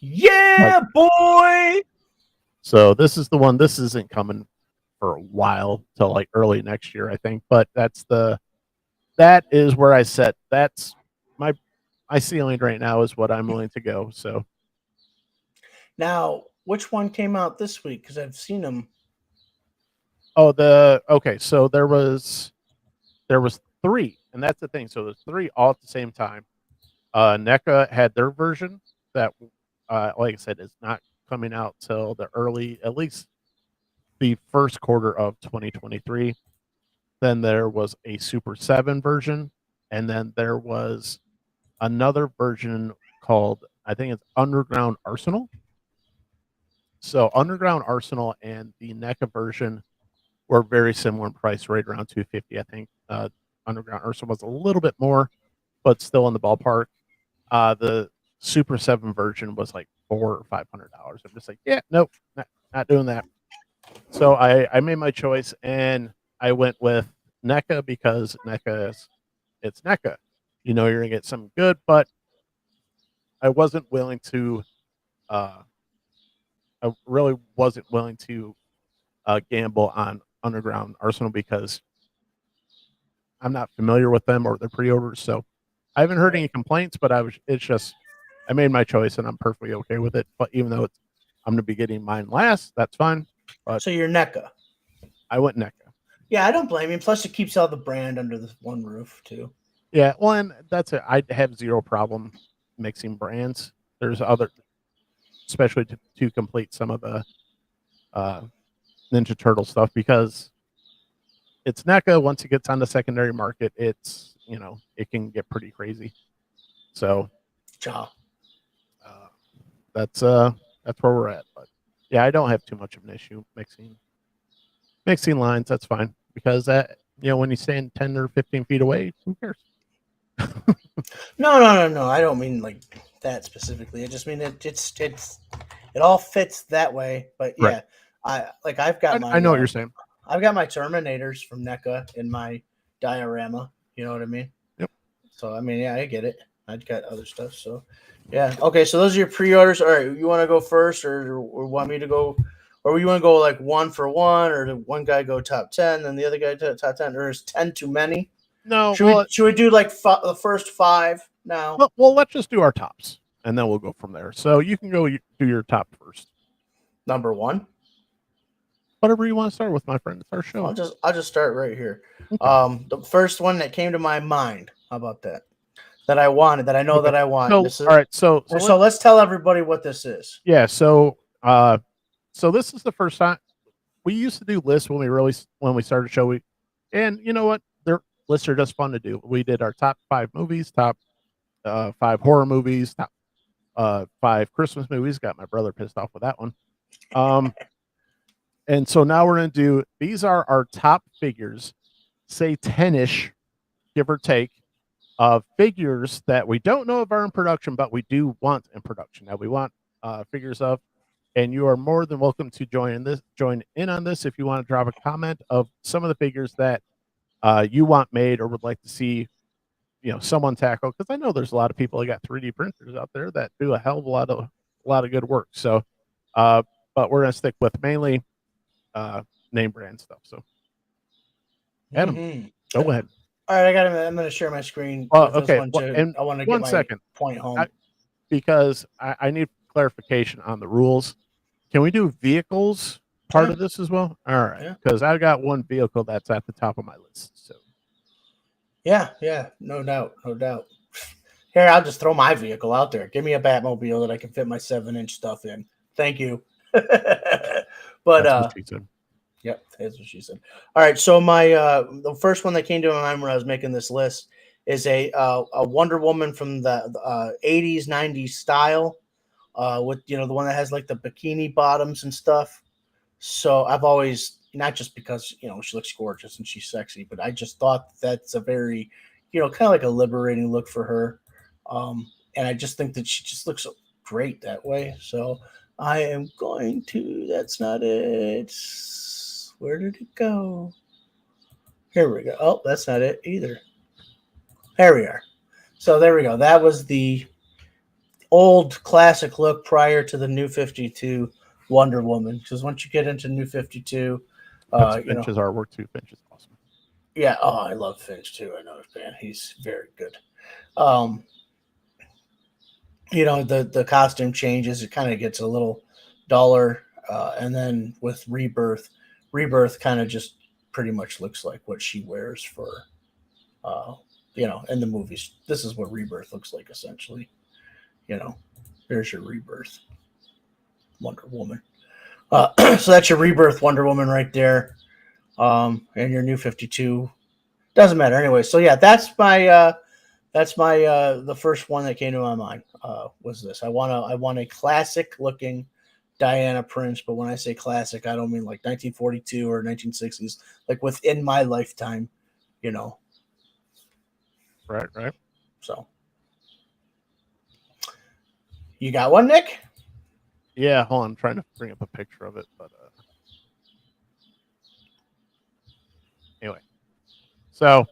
Yeah, boy. So this is the one. This isn't coming for a while till like early next year, I think. But that is where I set. That's my ceiling right now is what I'm willing to go. So now, which one came out this week? Because I've seen them. Oh, okay. So there was 3, and that's the thing. So there's 3 all at the same time. NECA had their version that, like I said, is not coming out till at least the first quarter of 2023. Then there was a Super 7 version, and then there was another version called, I think it's Underground Arsenal. So Underground Arsenal and the NECA version were very similar in price, right around $250. I think Underground Arsenal was a little bit more, but still in the ballpark. The Super 7 version was like $400 or $500. I'm just like, yeah, nope, not doing that. So I made my choice, and I went with NECA because it's NECA. You know, you're gonna get something good, but I wasn't willing to. I really wasn't willing to gamble on Underground Arsenal because I'm not familiar with them or their pre-orders. So I haven't heard any complaints, but I made my choice and I'm perfectly okay with it. But even though I'm going to be getting mine last, that's fine. But so you're NECA. I went NECA. Yeah, I don't blame you. Plus, it keeps all the brand under the one roof too. Yeah, well, and that's it. I have zero problem mixing brands. There's other, especially to complete some of the Ninja Turtle stuff, because it's NECA. Once it gets on the secondary market, it's, it can get pretty crazy. So that's where we're at. But yeah, I don't have too much of an issue mixing lines. That's fine, because when you stand 10 or 15 feet away, who cares? No. I don't mean like that specifically. I just mean it all fits that way. But yeah, right. I've got I know what you're saying. I've got my Terminators from NECA in my diorama. You know what I mean? Yep. So I mean, yeah, I get it. I've got other stuff. So yeah. Okay. So those are your pre-orders. All right. You want to go first, or want me to go, or you want to go like 1 for 1, or the one guy go top 10, and the other guy top 10, or is 10 too many? No. Should we do like the first 5 now? Well, let's just do our tops, and then we'll go from there. So you can go do your top first. Number 1. whatever you want to start with, my friend. It's our show. I'll just start right here. Okay. The first one that came to my mind. How about that? That I wanted. That I know Okay. that I want. So, This is all right. So let's tell everybody what this is. yeah. So this is the first time we used to do lists when we started the show. And you know what? Their lists are just fun to do. We did our top 5 movies, top 5 horror movies, top 5 Christmas movies. Got my brother pissed off with that one. And so now we're going to do, these are our top figures, say 10-ish, give or take, of figures that we don't know if are in production, but we do want in production. Now we want figures of, and you are more than welcome to join in on this if you want to drop a comment of some of the figures that you want made or would like to see, someone tackle. Because I know there's a lot of people that got 3D printers out there that do a hell of a lot of good work. So, but we're going to stick with mainly name brand stuff. So, Adam, go ahead. All right, I'm going to share my screen. Okay, this one and I want to get one my second, point home because I need clarification on the rules. Can we do vehicles part of this as well? All right, because I've got one vehicle that's at the top of my list. So, yeah, no doubt. Here, I'll just throw my vehicle out there. Give me a Batmobile that I can fit my 7-inch stuff in. Thank you. But that's what she said. Yep, that's what she said. All right, so my the first one that came to my mind when I was making this list is a Wonder Woman from the 80s, 90s style, with the one that has like the bikini bottoms and stuff. So I've always, not just because she looks gorgeous and she's sexy, but I just thought that's a very kind of like a liberating look for her, and I just think that she just looks so great that way. So I am going to. That's not it. Where did it go? Here we go. Oh, that's not it either. There we are. So there we go. That was the old classic look prior to the New 52 Wonder Woman. Because once you get into New 52, Finch's artwork too. Finch is awesome. Yeah. Oh, I love Finch too. I know his band. He's very good. The costume changes. It kind of gets a little duller, and then with Rebirth kind of just pretty much looks like what she wears for, in the movies. This is what Rebirth looks like, essentially. There's your Rebirth Wonder Woman. So that's your Rebirth Wonder Woman right there, and your New 52. Doesn't matter anyway. So yeah, that's my the first one that came to my mind. Was this? I want a classic looking Diana Prince, but when I say classic, I don't mean like 1942 or 1960s, like within my lifetime, Right. So, you got one, Nick? Yeah, hold on. I'm trying to bring up a picture of it, but anyway. So,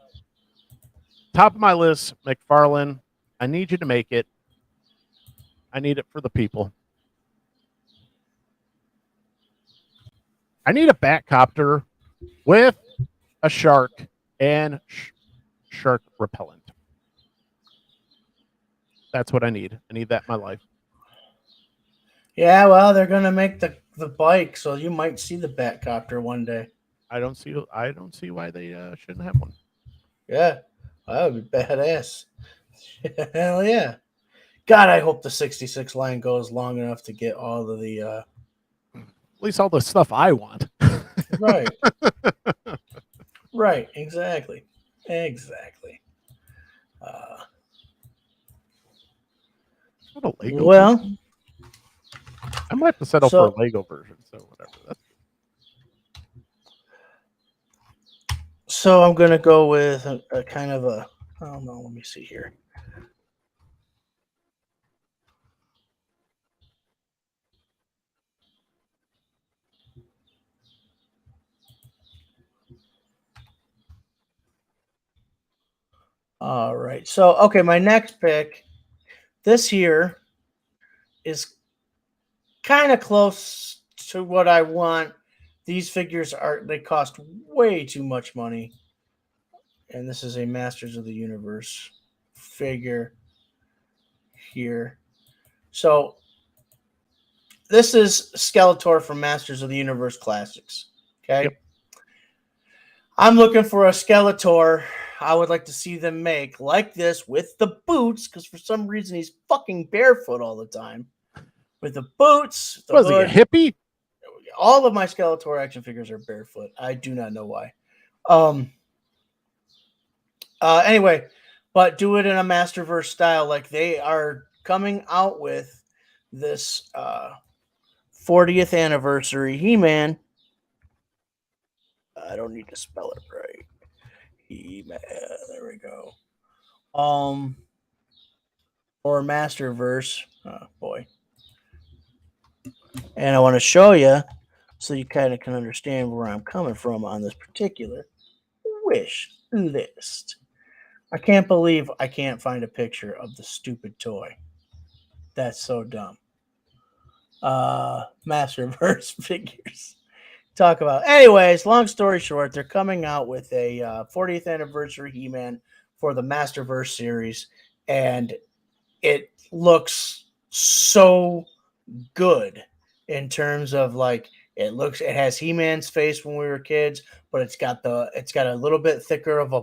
top of my list, Mcfarlane. I need you to make it. I need it for the people. I need a Batcopter with a shark and shark repellent. That's what I need. I need that in my life. Yeah, well, they're gonna make the bike, so you might see the Batcopter one day. I don't see why they shouldn't have one. Yeah, that would be badass. Hell yeah! God, I hope the 66 line goes long enough to get all of the. At least all the stuff I want. Right. Right. Exactly. What a Lego well, version? I might have to settle for a Lego version. So whatever. So I'm gonna go with a kind of a. I don't know. Let me see here. All right. So, okay, my next pick this here is kind of close to what I want. These figures they cost way too much money. And this is a Masters of the Universe figure here. So, this is Skeletor from Masters of the Universe Classics. Okay. Yep. I'm looking for a Skeletor. I would like to see them make like this with the boots, because for some reason he's fucking barefoot all the time. With the boots, the Was he a hood. hippie? All of my Skeletor action figures are barefoot. I do not know why. Anyway, but do it in a Masterverse style. Like they are coming out with this 40th anniversary He-Man. I don't need to spell it right. He-Man. There we go. Or Masterverse. Oh boy. And I want to show you so you kind of can understand where I'm coming from on this particular wish list. I can't believe I can't find a picture of the stupid toy. That's so dumb. Masterverse figures. Talk about. Anyways, long story short, they're coming out with a 40th anniversary He-Man for the Masterverse series, and it looks so good in terms of like it has He-Man's face when we were kids, but it's got a little bit thicker of a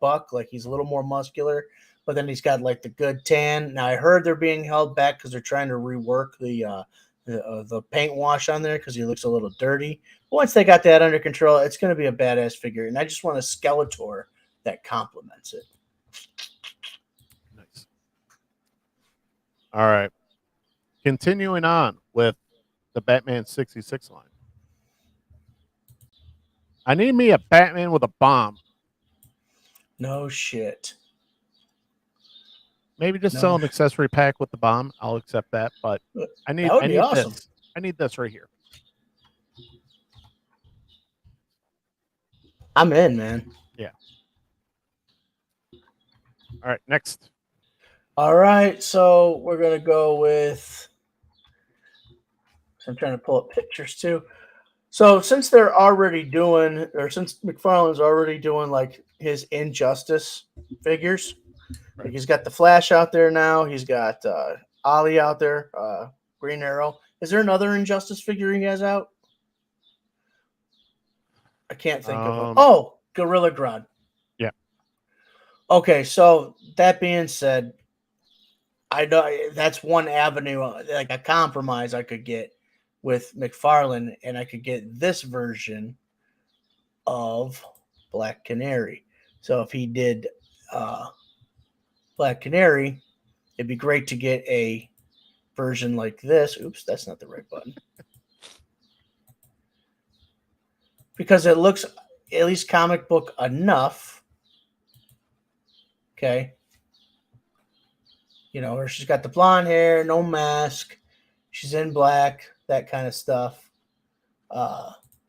buck, like he's a little more muscular, but then he's got like the good tan. Now I heard they're being held back because they're trying to rework the paint wash on there because he looks a little dirty. But once they got that under control, it's going to be a badass figure, and I just want a Skeletor that complements it. Nice. All right. Continuing on with the Batman 66 line. I need me a Batman with a bomb. No shit. Maybe just sell an accessory pack with the bomb. I'll accept that, but I need awesome. this. I need this right here. I'm in, man. Yeah. All right, next. All right, so we're gonna go with. I'm trying to pull up pictures too. So since they're already doing, or since McFarlane's already doing like his Injustice figures, Right. like he's got the Flash out there now. He's got Ollie out there, Green Arrow. Is there another Injustice figure he has out? I can't think of it. Oh, Gorilla Grodd. Yeah. Okay, so that being said, I know that's one avenue, like a compromise I could get with McFarlane, and I could get this version of Black Canary. So if he did Black Canary, it'd be great to get a version like this. Oops, that's not the right button. Because it looks at least comic book enough. Okay. You know, where she's got the blonde hair, no mask, she's in black, that kind of stuff.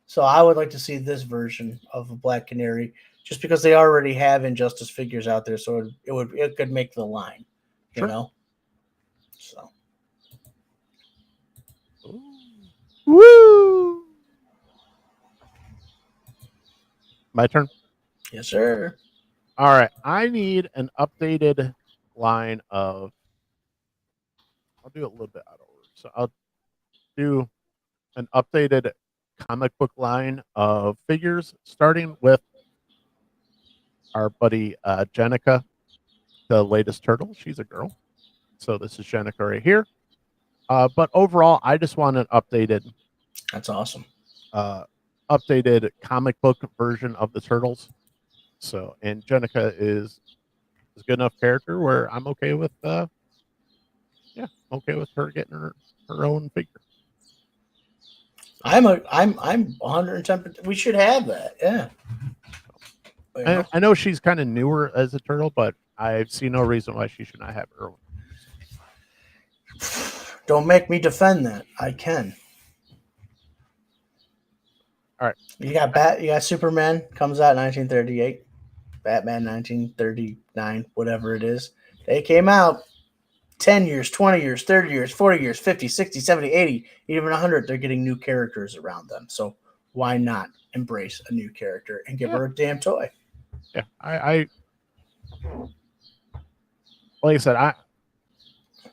So I would like to see this version of a Black Canary, just because they already have Injustice figures out there, so it could make the line, you know. So, woo! My turn. Yes, sir. All right, I need an updated line of. I'll do it a little bit out of order. So I'll do an updated comic book line of figures, starting with our buddy Jenica, the latest turtle. She's a girl. So this is Jenica right here. But overall, I just want an updated. That's awesome. Updated comic book version of the turtles. So, and Jenica is a good enough character where I'm okay with okay with her getting her own figure. I'm 110%. We should have that. Yeah. I know she's kind of newer as a turtle, but I see no reason why she should not have her own. Don't make me defend that. I can. All right. You got Superman comes out in 1938, Batman 1939, whatever it is. They came out 10 years, 20 years, 30 years, 40 years, 50, 60, 70, 80, even 100. They're getting new characters around them. So why not embrace a new character and give her a damn toy? Yeah, I like I said,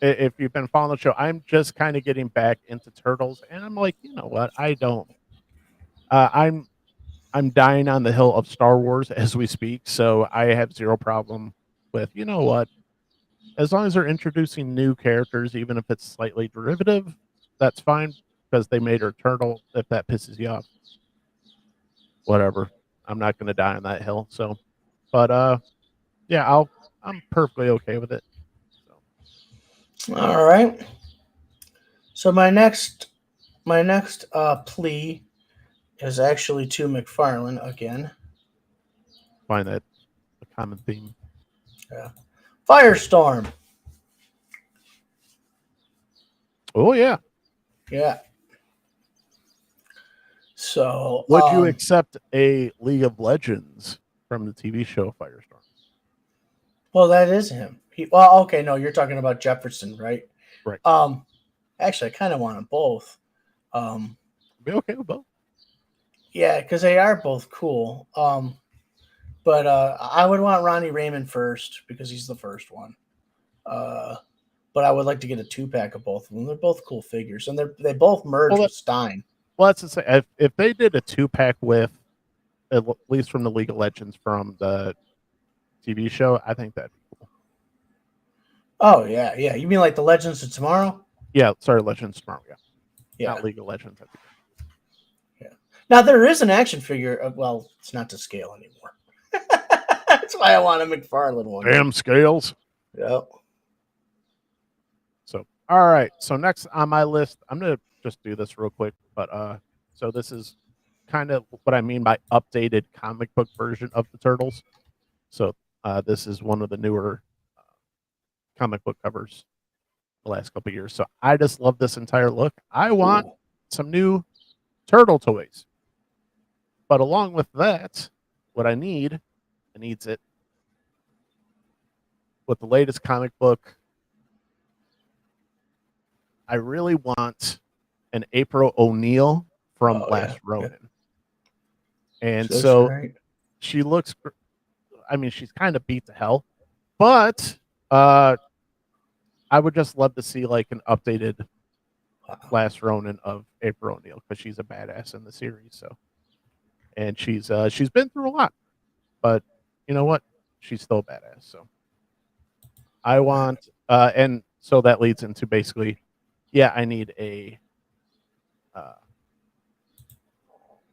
if you've been following the show, I'm just kind of getting back into turtles, and I'm like, you know what? I'm I'm dying on the hill of Star Wars as we speak, so I have zero problem with, you know what, as long as they're introducing new characters, even if it's slightly derivative, that's fine because they made her turtle. If that pisses you off, whatever. I'm not going to die on that hill. So, but yeah, I'm perfectly okay with it. So, All right. So my next plea is actually to McFarlane again. find that a common theme. Yeah. Firestorm. Oh yeah. Yeah. So Would you accept a League of Legends from the TV show Firestorm? well, that is him. Well, okay, no, you're talking about Jefferson, right? Right. Actually, I kind of want them both. Um, Be okay with both. yeah, because they are both cool. But I would want Ronnie Raymond first because he's the first one. But I would like to get a 2-pack of both of them. They're both cool figures, and they both merge Well, with Stein. Well, that's to say, if they did a 2-pack with at least from the League of Legends from the TV show, I think that'd be cool. Oh yeah, yeah. You mean like the Legends of Tomorrow? Yeah, sorry, Legends tomorrow. Yeah, Yeah, not League of Legends. yeah. Now there is an action figure. Well, it's not to scale anymore. That's why I want a McFarlane one. Damn scales. Yep. So, all right. So next on my list, I'm gonna just do this real quick. But so this is kind of what I mean by updated comic book version of the Turtles. So this is one of the newer comic book covers the last couple of years. So I just love this entire look. I want some new turtle toys. But along with that, what I needs it with the latest comic book. I really want an April O'Neil from Last Ronin. Yeah. And so great. She looks, I mean, she's kind of beat to hell, but I would just love to see like an updated Last Ronin of April O'Neil because she's a badass in the series. So, and she's been through a lot, but you know what? She's still a badass. So, I want, and so that leads into basically, yeah, I need a.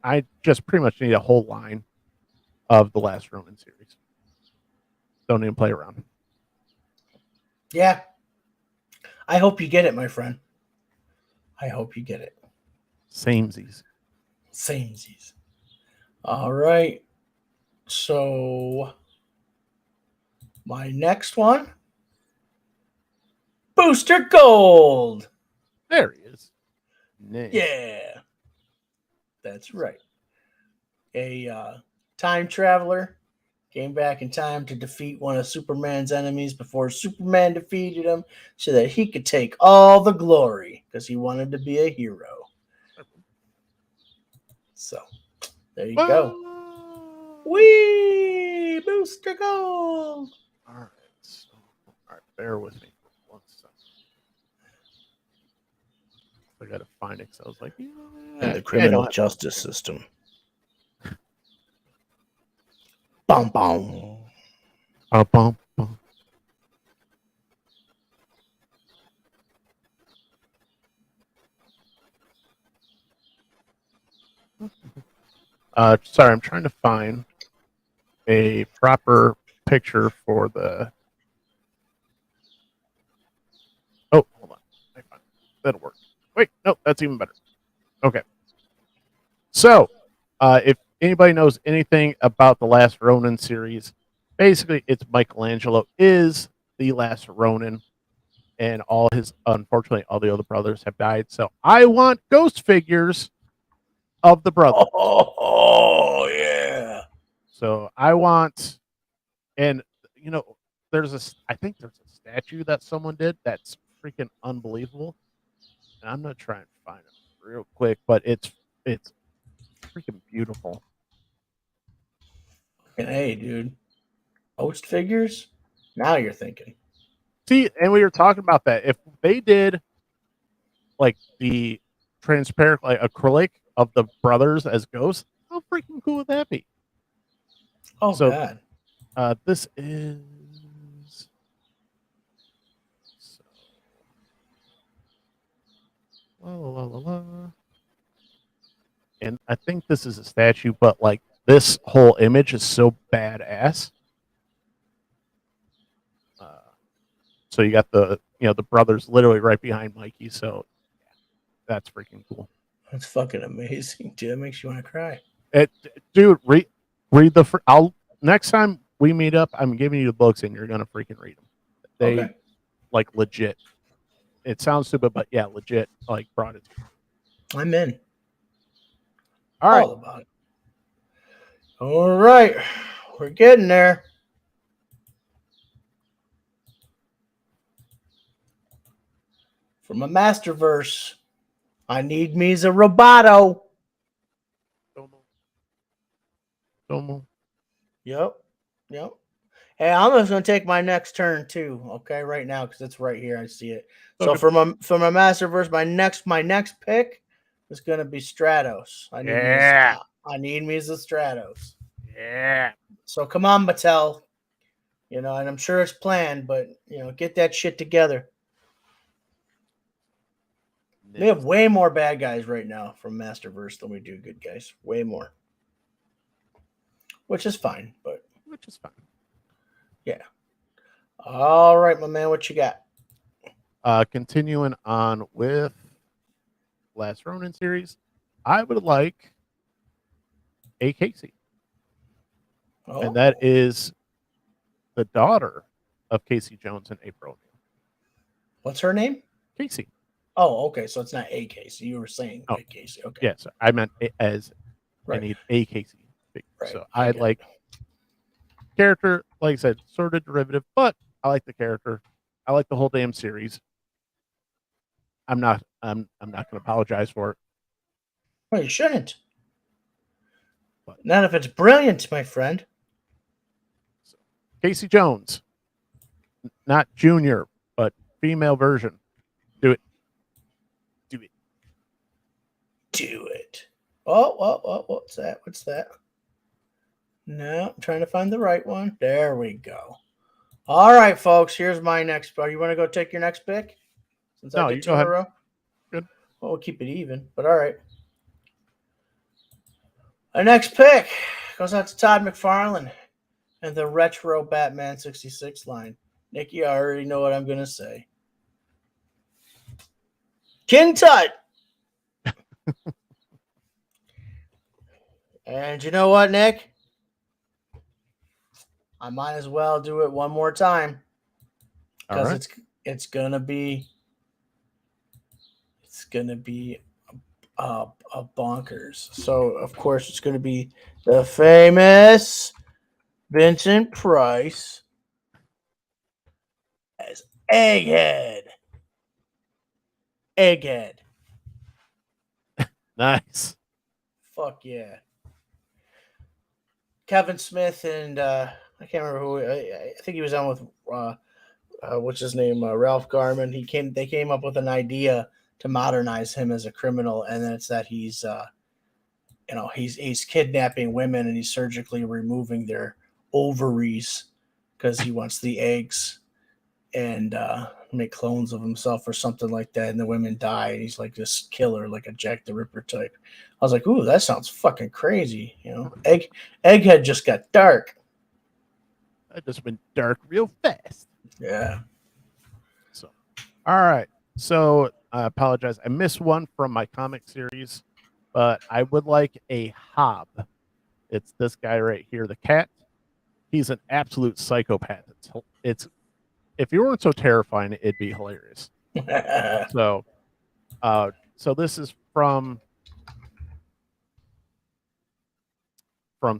I just pretty much need a whole line of the Last Ronin series. Don't even play around. Yeah. I hope you get it, my friend. I hope you get it. Samesies. Samesies. All right. So my next one, Booster Gold. There he is. Nice. Yeah. That's right. A time traveler came back in time to defeat one of Superman's enemies before Superman defeated him so that he could take all the glory because he wanted to be a hero. So, there you go. Whee! Booster Gold! All right. So, all right. Bear with me for 1 second. I got to find it because I was like, in the criminal justice system. Bum, bum. Bum, bum. Sorry, I'm trying to find a proper picture for the. Oh, hold on. I found it. That'll work. Wait, no, that's even better. Okay. So, if anybody knows anything about the Last Ronin series, basically it's Michelangelo is the last Ronin, and unfortunately, all the other brothers have died. So I want ghost figures of the brothers. Oh yeah. So I want, and you know, I think there's a statue that someone did that's freaking unbelievable. And I'm gonna try and find it real quick, but it's freaking beautiful. And hey, dude, ghost figures. Now you're thinking. See, and we were talking about that. If they did like the transparent, like acrylic of the brothers as ghosts, how How freaking cool would that be? Oh, So, God. This is. So, la, la, la, la. And I think this is a statue, but like this whole image is so badass. So you got the the brothers literally right behind Mikey. So that's freaking cool. That's fucking amazing, dude. That makes you want to cry. Dude, read the. I'll next time we meet up, I'm giving you the books and you're gonna freaking read them. They Okay. like legit. It sounds stupid, but yeah, legit. Like brought it. I'm in. All right. All about it. All right. We're getting there. From a Masterverse, I need me's a roboto. Domo. Yep. Yep. Hey, I'm just gonna take my next turn too. Okay, right now because it's right here. I see it. So Okay. from a Masterverse, my next pick is gonna be Stratos. I need me as a Stratos. Yeah. So come on, Mattel. And I'm sure it's planned, but get that shit together. We have way more bad guys right now from Masterverse than we do good guys. Way more. Which is fine, but which is fine. Yeah. All right, my man, what you got? Continuing on with Last Ronin series, I would like a Casey. Oh. And that is the daughter of Casey Jones and April. What's her name? Casey. Oh, okay. So it's not a Casey. You were saying a Casey. Okay. Yes, I meant as right. I need a Casey. Right. So I like character, like I said, sort of derivative, but I like the character. I like the whole damn series. I'm not going to apologize for it. Well, you shouldn't. But not if it's brilliant, my friend. So, Casey Jones, not junior, but female version. Do it. Do it. Do it. Oh, what's that? What's that? No, I'm trying to find the right one. There we go. All right, folks. Here's my next. You want to go take your next pick? Since I get two in a row. Good. Well, we'll keep it even, but all right. Our next pick goes out to Todd McFarlane and the retro Batman 66 line. Nikki, I already know what I'm going to say. King Tut. And you know what, Nick? I might as well do it one more time. Because it's going to be a bonkers. So, of course, it's going to be the famous Vincent Price as Egghead. Egghead. Nice. Fuck yeah. Kevin Smith and I can't remember who. I think he was on with what's his name, Ralph Garman. They came up with an idea to modernize him as a criminal, and then it's that he's kidnapping women and he's surgically removing their ovaries because he wants the eggs and make clones of himself or something like that, and the women die, and he's like this killer, like a Jack the Ripper type. I was like, ooh, that sounds fucking crazy. Egghead just got dark. That just went dark real fast. Yeah. So, all right. So I apologize. I missed one from my comic series, but I would like a Hob. It's this guy right here, the cat. He's an absolute psychopath. It's if you weren't so terrifying, it'd be hilarious. So this is from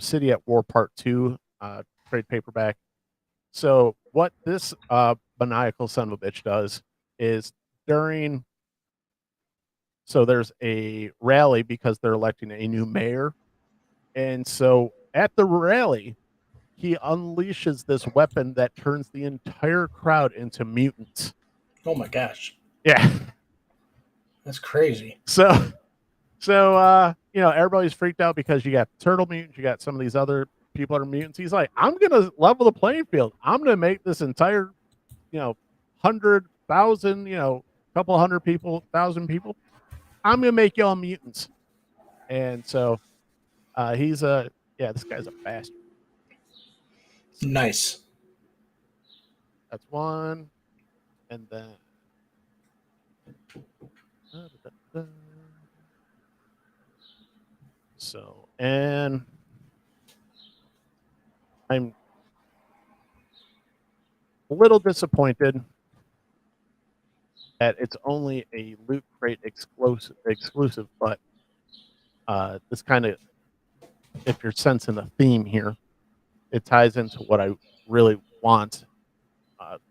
City at War Part 2, trade paperback. So what this maniacal son of a bitch does is there's a rally because they're electing a new mayor. And so at the rally, he unleashes this weapon that turns the entire crowd into mutants. Oh my gosh. Yeah. That's crazy. So everybody's freaked out because you got turtle mutants, you got some of these other people that are mutants. He's like, I'm gonna level the playing field. I'm gonna make this entire, 100,000, couple hundred people, 1,000 people. I'm gonna make y'all mutants. And so he's this guy's a bastard. Nice. That's one. And then so, and I'm a little disappointed that it's only a Loot Crate exclusive, but this kind of, if you're sensing a theme here, it ties into what I really want.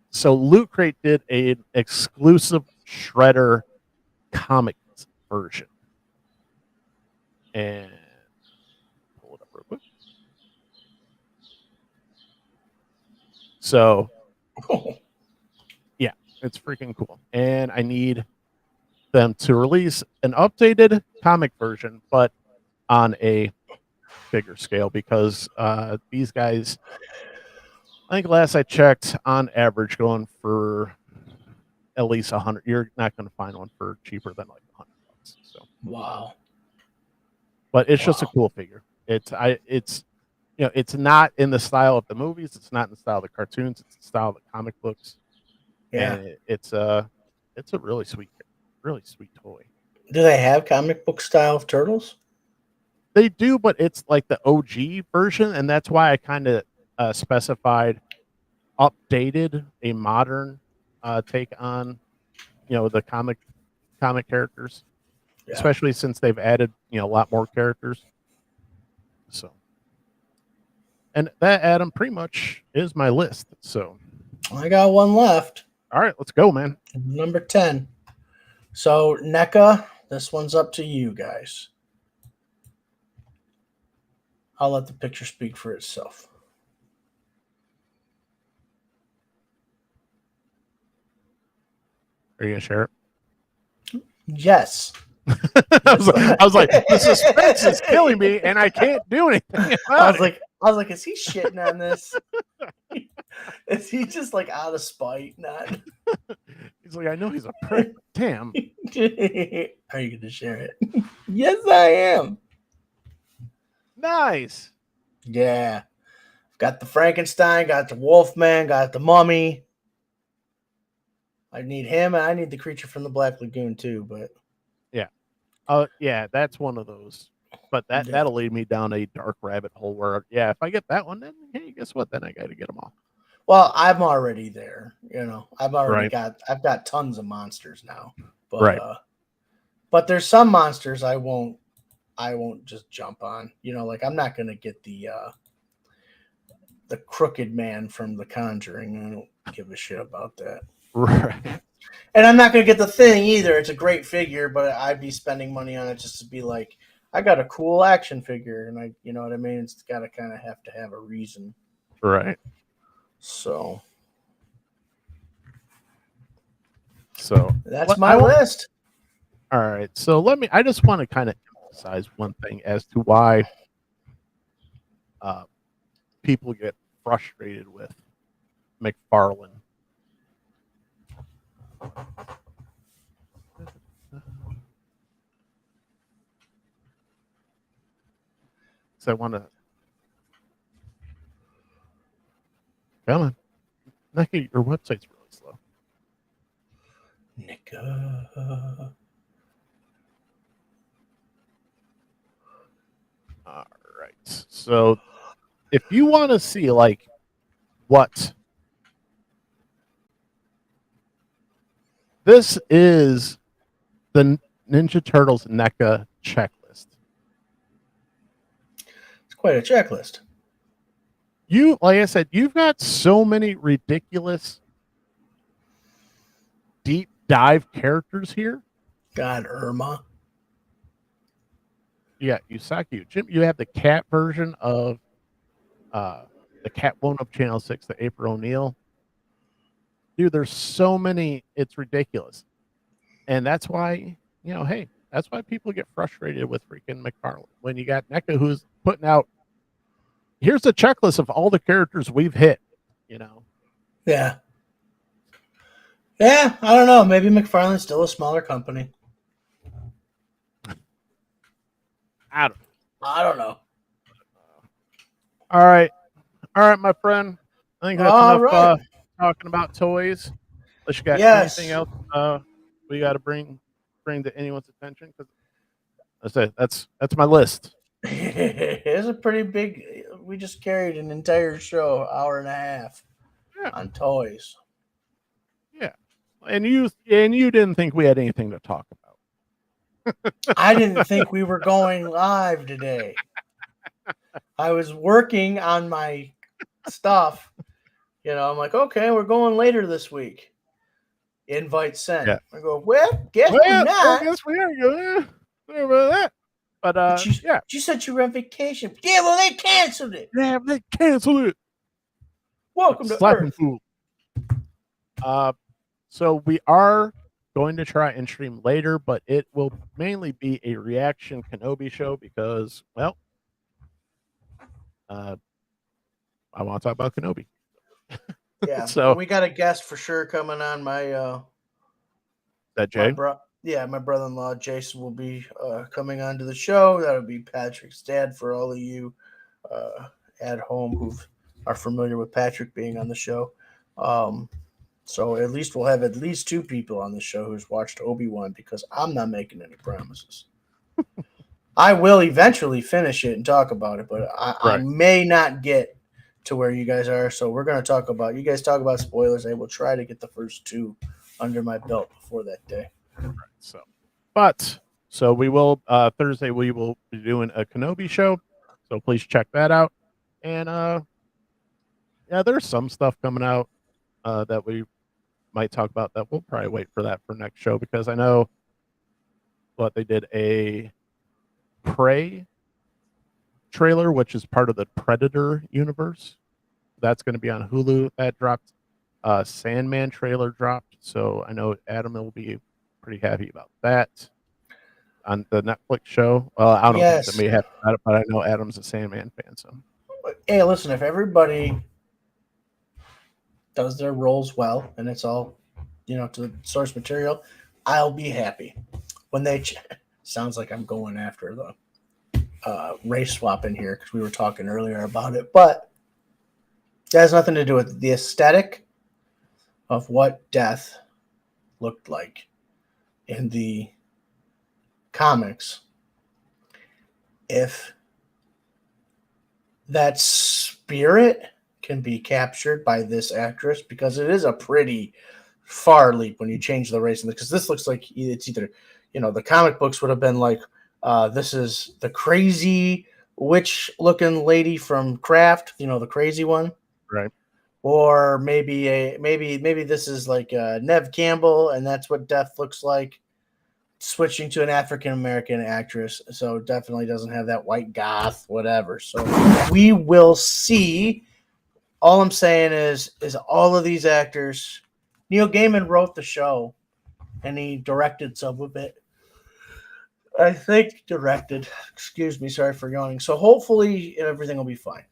So Loot Crate did an exclusive Shredder comics version. And pull it up real quick. So, yeah, it's freaking cool. And I need them to release an updated comic version, but on a bigger scale, because these guys, I think last I checked, on average, going for at least 100. You're not going to find one for cheaper than like $100. So wow. But it's just a cool figure. It's it's not in the style of the movies. It's not in the style of the cartoons. It's the style of the comic books. Yeah. And it's a really sweet toy. Do they have comic book style of turtles? They do, but it's like the OG version, and that's why I kind of specified updated, a modern take on the comic characters, especially since they've added a lot more characters. So, and that, Adam, pretty much is my list. So I got one left. All right, let's go, man. Number 10. So NECA, this one's up to you guys. I'll let the picture speak for itself. Are you gonna share it? Yes. I was like, the suspense is killing me, and I can't do anything. I was like, is he shitting on this? Is he just like out of spite? Not. He's like, I know he's a prick. Damn. Are you gonna share it? Yes, I am. Nice. Yeah. Got the Frankenstein, got the Wolfman, got the Mummy. I need him, and I need the Creature from the Black Lagoon too, but yeah, that's one of those. But that'll lead me down a dark rabbit hole where, if I get that one, then hey, guess what? Then I got to get them all. Well, I'm already there. I've already I've got tons of monsters now. But but there's some monsters I won't just jump on. Like I'm not gonna get the Crooked Man from The Conjuring. I don't give a shit about that. Right. And I'm not going to get the Thing either. It's a great figure, but I'd be spending money on it just to be like, I got a cool action figure, and you know what I mean? It's got to kind of have to have a reason. Right. So that's my list. All right. So I just want to kind of emphasize one thing as to why people get frustrated with Mcfarlane. So I want to come on. NECA, your website's really slow. NECA. All right. So if you want to see like what this is, the Ninja Turtles NECA checklist. It's quite a checklist. Like I said, you've got so many ridiculous deep dive characters here. God, Irma. You got Usagi. Jim, you have the cat version of the Catwoman of Channel 6, the April O'Neil. Dude, there's so many, it's ridiculous. And that's why, hey, That's why people get frustrated with freaking Mcfarlane. When you got NECA who's putting out, here's a checklist of all the characters we've hit, you know. Yeah. Yeah, I don't know. Maybe McFarlane's still a smaller company. I don't know. I don't know. All right. All right, my friend. I think that's All enough right. talking about toys. Unless you got anything Yes. else we got to bring to anyone's attention, because I said that's my list. It's a pretty big. We just carried an entire show, hour and a half, Yeah, on toys. yeah. And you didn't think we had anything to talk about. I didn't think we were going live today. I was working on my stuff. I'm like, okay, we're going later this week. Invite sent. Yeah. I go, well, guess Well, we're yeah, I not. guess we are good. Sorry about that. But yeah. You said you were on vacation. Yeah, well, they canceled it. Yeah, they canceled it. Welcome to Slapping Earth. fool. So we are going to try and stream later, but it will mainly be a reaction Kenobi show because, well, I want to talk about Kenobi. Yeah. So we got a guest for sure coming on. My that Jay? my brother-in-law Jason will be coming onto the show. That'll be Patrick's dad for all of you at home who are familiar with Patrick being on the show. So at least we'll have at least two people on the show who's watched Obi-Wan, because I'm not making any promises. I will eventually finish it and talk about it, but I may not get to where you guys are. So we're going to talk about, you guys talk about spoilers. I will try to get the first two under my belt before that day. So we will Thursday we will be doing a Kenobi show. So please check that out. And yeah, there's some stuff coming out that we might talk about that we'll probably wait for that for next show, because I know they did a Prey trailer, which is part of the Predator universe. That's going to be on Hulu. That dropped. Sandman trailer dropped, so I know Adam will be pretty happy about that on the Netflix show. Well, I don't think to me happy about it, but I know Adam's a Sandman fan. So hey, listen, if everybody does their roles well and it's all to the source material, I'll be happy. When they sounds like I'm going after the race swap in here, because we were talking earlier about it, but it has nothing to do with the aesthetic of what Death looked like in the comics. If that spirit can be captured by this actress, because it is a pretty far leap when you change the race, because this looks like it's either, the comic books would have been like, this is the crazy witch looking lady from Kraft, the crazy one, right? Or maybe this is like Nev Campbell, and that's what Death looks like, switching to an African American actress. So definitely doesn't have that white goth whatever. So we will see. All I'm saying is all of these actors. Neil Gaiman wrote the show, and he directed some of it. I think directed. Excuse me, sorry for yawning. So hopefully everything will be fine.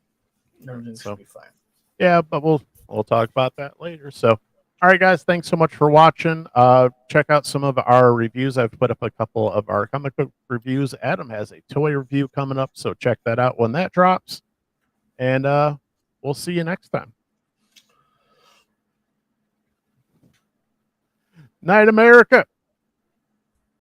Everything should be fine. Yeah, but we'll talk about that later. So, all right, guys, thanks so much for watching. Check out some of our reviews. I've put up a couple of our comic book reviews. Adam has a toy review coming up, so check that out when that drops. And we'll see you next time. Night, America.